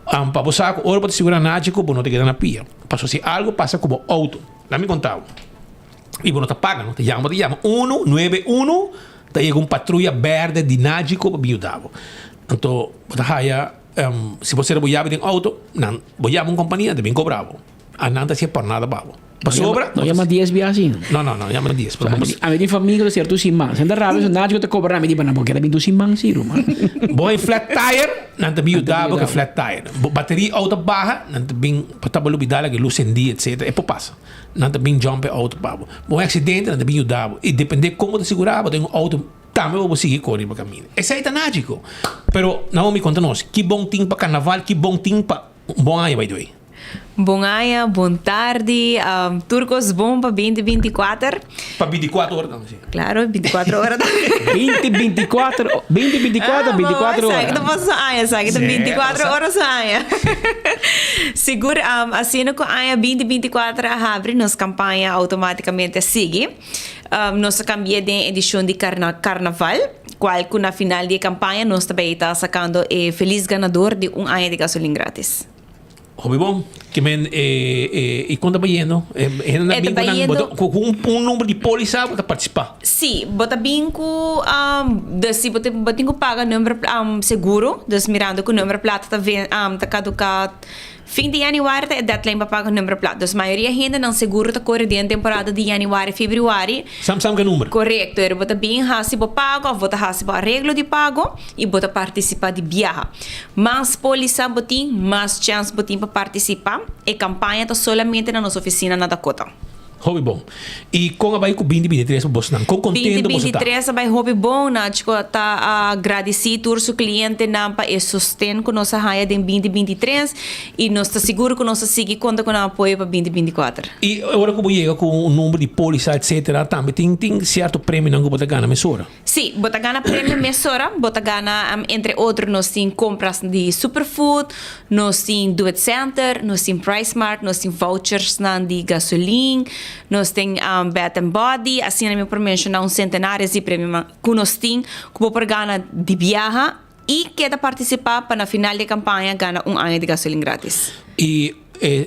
Para você com hora para segurar Nágico, para não te quedar na pia. Para se algo passa como auto. Dá me contar. E você paga, não? Te chama 191, te chega patrulha verde de Nágico para me ajudar. Então, se você boiava em auto, não boiava uma companhia, também cobrava. A nada se é por nada, babo. Para sobra. Não chama 10 viagens. Não, chama 10. A minha família é certo, sim, mas ainda rápido, nada que eu te cobrar, me diga, não, porque era bem do sim, mas sim, mano. Bom, flat tire, não também ajudava que flat tire. Bateria auto barra, não também, para trabalhar bidala que luz em dia, etc. É por passa. Não também jump auto, babo. Bom, acidente, não também ajudava. E depende como te segurava, tem um auto. Também vou seguir correndo para caminho. Esse aí é Nágico. Pero, Naomi, conta-nos, que bom tempo para carnaval, que bom tempo para um bom ano, by the way. Bom ano, boa tarde. Turcos bom para 2024. Para 24 horas, não sei. Claro, 24 horas. 24 horas. Sabe que 24 horas aia. Seguro, assim com aia 2024 abre nossa campanha automaticamente segue. Nossa cambia de edição de carnaval, qual que na final de campanha nós também está sacando feliz ganador de ano de gasolina grátis. Hobby bom, que men e quando vai indo, com número de polícia para participar. Sim, bota bingo, se botinho paga número seguro, mirando que o número plata tá caducado. Fim de januário é deadline para pagar o número plata. A maioria ainda não seguro está correndo em temporada de januário e fevereiro. Sam que número? Correto. Ele bota bem rasibo pago, bota rasibo arreglo de pago e bota participar de viagem. Mais polícia botim, mais chance botim para participar. E campanha está somente na nossa oficina na Dakota. Hobby bom. E como vai com 2023 para você? Com contento você tá? 2023 vai hobby bom, na tipo tá agradecido por seu cliente na para e sustento com nossa raia de 2023 e nós está seguro que nós seguir conta com apoio para 2024. E agora como chega com o número de polícia etc, também tem certo prêmio na grupo da gana mesura. Sim, bota gana prêmio mesora, bota gana, entre outros, nós temos compras de superfood, nós temos do it center, nós temos Price Mart, nós temos vouchers de gasolina, nós temos Bath and Body, assim eu por mencionar centenário de prêmio que nós temos, que por gana de viaja e queda participar para na final de campanha gana ano de gasolina grátis. E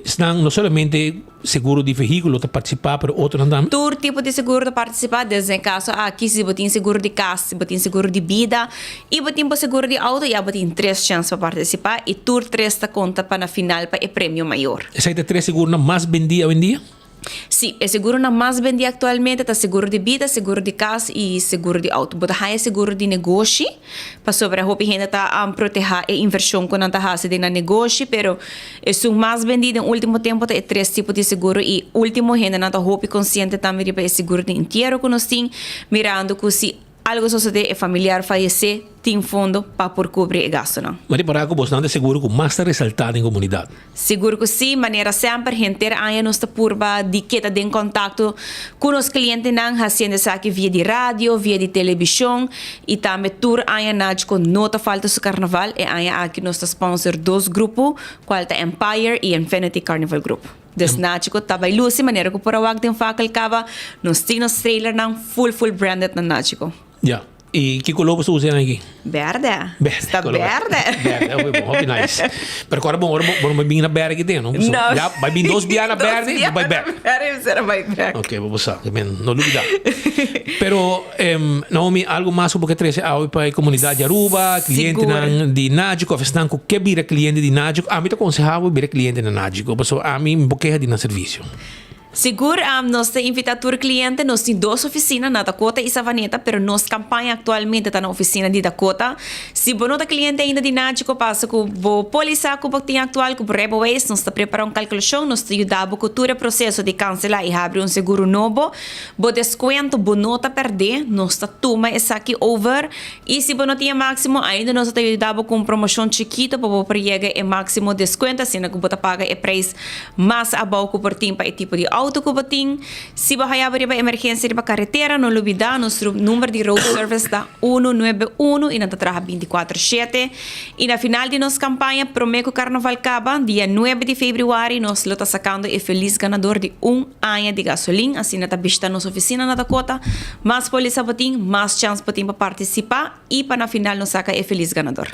estão não somente seguro de veículo para participar, mas outro andam. Todo tipo de seguro para participar, desde caso aqui se botem seguro de casa, se botem seguro de vida, e botem seguro de auto, e botem 3 chances para participar, e tur 3 está conta para na final para o prêmio maior. Esse é o 3 seguro mais vendido hoje em dia? Sim, o seguro na mais vendido atualmente é seguro de vida, seguro de casa e seguro de auto. Mas há seguro de negócio, para sobre a roupa gente tá proteger a inversão quando está fazendo na negócio, pero o mais vendido no último tempo é 3 tipos de seguro e último gente não tá roupa consciente também para seguro de inteiro que nós temos, mirando que se algo sucede e familiar falecer, tem fundo para por cobrir o gasto. Mas por algo você não é seguro que mais está ressaltado em comunidade? Seguro que sim, maneira sempre, gente aí nos está purba de que está em contato com os clientes não, fazendo isso aqui via de rádio, via de televisão, e também tour aí com nota falta do carnaval, e aí aqui nos está sponsor 2 grupos, qual é Empire e Infinity Carnival Group. Dus Nachico taba ilusi maneira que por awag din fakal kava nos tinos trailer ng full branded na Nachico. Yeah. E que color você usa aqui? Verde. Está color verde. Verde, é nice. Pero agora bom vai vir na verde aqui dentro, não? Já vai vir 2 dias na verde e vai back. Verde será vai back. Ok, vamos usar, não dúvida. Pero Naomi, algo mais porque três para a comunidade de Aruba, cliente de Nagico, estão com que vira cliente de Nagico, a mim te aconselhava vir cliente de Nagico, porque a mim boqueia de na serviço. Seguro, nós temos invitado cliente, nós temos 2 oficinas na Dakota e Savaneta, pero nossa campanha atualmente está na oficina de Dakota. Se você não tem cliente ainda de Nagico, passa com o polícia que tem atual, com o Reboways, nós está preparando calculação, nós está ajudando com todo o processo de cancelar e abrir um seguro novo. O desconto, o nota perder, nós está toma esse aqui over. E se você não tem máximo, ainda nós está ajudando com promoção chiquita para você chegar ao máximo desconto, assim que você paga o preço mais abaixo por tempo e tipo de auto que você tem. Se você vai emergência de carretera, não olvida, nosso número de road service está 191 e não está trabalhando 24/7. E na final de nossa campanha, prometo que o carnaval acaba, dia 9 de fevereiro, nós estamos sacando o feliz ganador de ano de gasolina. Assim, está visita nossa oficina na Dakota, mais polícia botim, mais chance botim para participar e para na final nós saca o feliz ganador.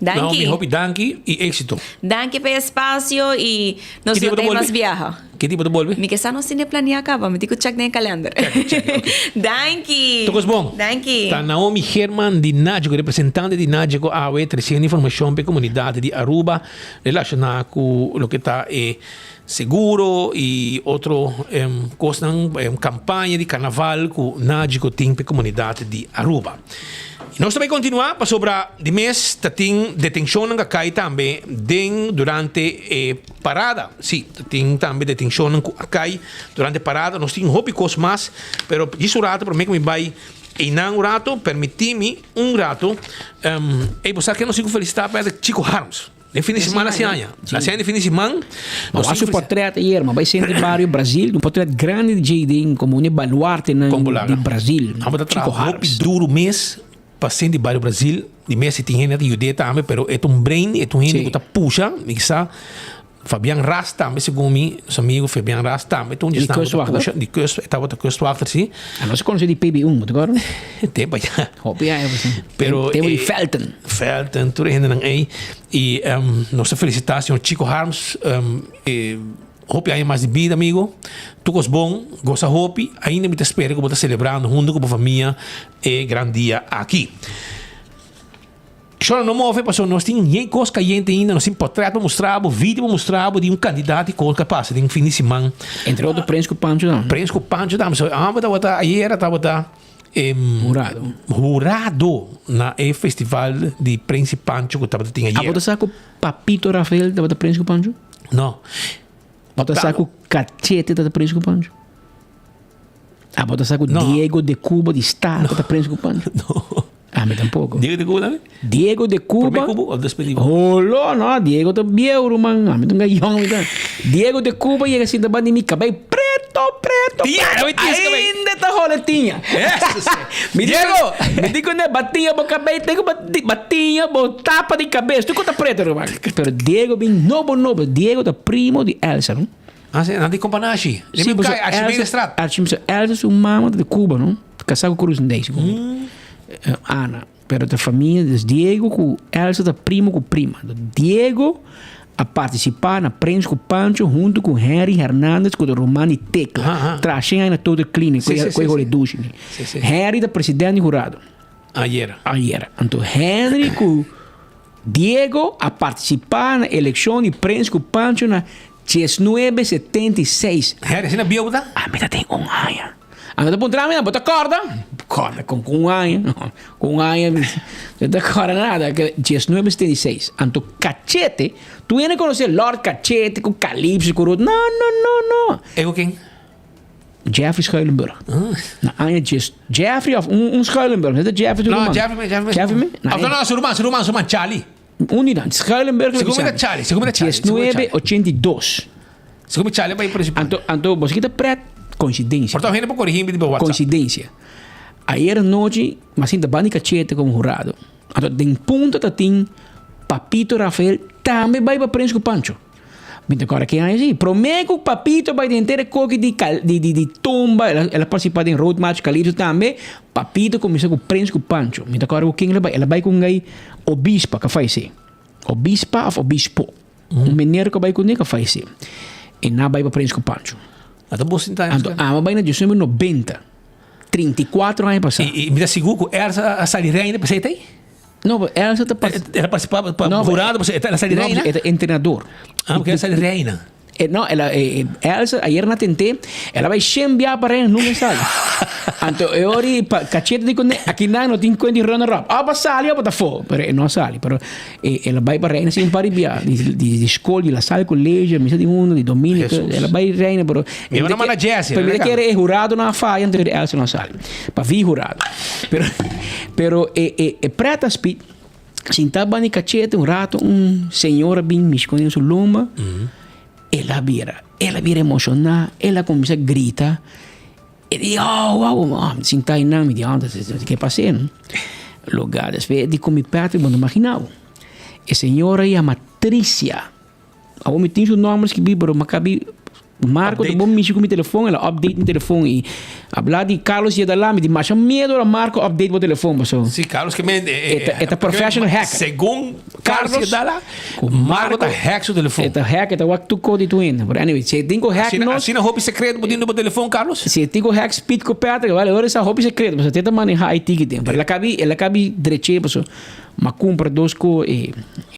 Danke. Não, danke e êxito. Danke pelo espaço e nós não temos mais viagem. Que tipo de bolve? Me que sa não se ne planear acaba, me digo check no calendário. Danke. Tudo bom? Danke. Tá Naomi Herman de Nagico, representante de Nagico, trazendo informação para a comunidade de Aruba relacionada com o que está seguro e outro coisa, campanha de carnaval que Nagico tem para a comunidade de Aruba. Nós também continuamos para sobre de mês tem detenção que cai também durante parada. Sim, tem também detenção que cai durante parada. Nós temos hobby mais, pero isso rato para mim que me vai um rato, permitir-me rato. E você que não sigo felicitar para Chico Harms. De fim de semana assim, de fim de semana. Mas acho portrait ayer, mas vai ser de Barrio Brasil, portrait grande de JD como baluarte de Brasil. Chico Harms. Duro mês. Paciente de Barrio Brasil, de mês tem gente que ajuda também, pero é brain, é gente que está puxa, mixa. Fabian Ras também, segundo mim, os amigos Fabian Ras também, então está puxa, de curso, estava de curso after sim. A nossa conhece de PB1, agora? Tem para já. Hobby é você. Pero tem de Felton, tudo ainda não é. E nossa felicitação Chico Harms, hope aí mais de vida, amigo. Tu gostas bom, gosta hope. Ainda me espero que você está celebrando junto com a família grande dia aqui. Só não move, porque nós temos nem coisa que ainda, nós temos portrait para mostrar, vídeo para mostrar de candidato que capaz de fim de semana. Entre outros, Prensco Pancho também. Prensco Pancho também. Ayer estava jurado na festival de Prensco Pancho que estava tendo ayer. Você sabe que o Papito Rafael estava de Prensco Pancho? Não. Bota saco Cachete tá preso com o Pancho. Bota saco Diego de Cuba de Estado tá preso com o Pancho. Não. Me tampouco. Diego de Cuba também? Diego de Cuba. Ou despedido? Não, Diego tá vieiro, man. Me tá gayong. Diego de Cuba chega assim da banda de mi cabelo preto. preto. Ainda tá roletinha. Me digo, né? Batinha boca bem, tenho batinha, tapa de cabeça. Tu conta preto, irmão. Pero Diego bem novo. Diego da primo de Elsa, não? Ah, sim, não tem companhia. Sim, mas Elsa é uma mama de Cuba, não? Casado com Cruz Ndeigo. Ana. Pero da família de Diego com Elsa da primo com prima. Diego a participar na prensa com Pancho junto com Henry Hernandes com o Romani Tecla. Trachem aí na toda clínica com o Reduce. Henry da presidente jurado. Ayer. Então Henry com Diego a participar na eleição de prensa com Pancho na 1976. Henry, você não viu, tá? Mas tem um ano. Anda para entrar, bota corda com um ano. Com um ano, não dá corda nada. 1976. Então, Cachete, tu ainda conhecer Lord Cachete com Calypso, com Ruth. Não. É com quem? Jeffrey Schuilenburg. Jeffrey of Schuilenburg. Não é Jeffrey do Não, Jeffrey. Não, Charlie. Unidade. Schuilenburg. Segundo Charlie. 1982. Segundo Charlie, vai por Então, você está preto. Coincidência. Portanto, ainda para corrigir de WhatsApp. Coincidência. Ayer noite, mas ainda bani Cachete como jurado. Então, em ponto tem Papito Rafael também vai para prensa com Pancho. Então, agora que é assim, prometo que Papito vai ter coque de tomba, ela participa em road match Calypso também. Papito começou com prensa com Pancho. Então, agora quem ela vai com um obispa que faz assim. Obispa of obispo. Menino que vai com ele que faz assim. E não vai para prensa com Pancho. Mas vai na 1990. 34 anos passados. E me dá seguro que ela saliria ainda, você tem? Não, Elsa está ela participava para jurado, ela saliria ainda? Ela é treinador. Porque ela saliria ainda. Não, Elsa, ayer na tentei, ela vai enviar para ela, não me sale. Então, eu ori, Cachete de quando aqui não tem quanto de runner-up. Para sali, para fora. Pero não sali. Pero ela vai para ela, sem para enviar. De escola, de sala, colégio, missa de mundo, de domínica. Ela vai reina, pero... Eu não manda Jesse. Pero que é jurado na falha, então Elsa não sali. Para vir jurado. Pero preta speed, sentava em Cachete um rato, senhora bem me escondendo sua luma. Ela vira emocionada, ela começa a gritar. E diz, sinta aí não, me diz, o que passei, não? Lugar, después de comer perto, quando imaginava. A senhora é a Matrícia. A homem tem os nomes que vi, mas acabi Marco, tu bom mexer com o telefone, ela update no telefone e hablar de Carlos ia da lá, me diz, mas medo da Marco update o telefone, pessoal. Sim, Carlos que me é professional hacker. Segundo Carlos ia da lá, o Marco tá hack o telefone. É hack, é o que tu code tu ainda. But anyway, se tem o hack nós. Assim na roupa secreto botando no telefone, Carlos. Se tem o hack speed com perto, vale, agora essa roupa secreto, mas tenta manejar IT que tem. Ela cabe direito, pessoal. Mas compra 2 co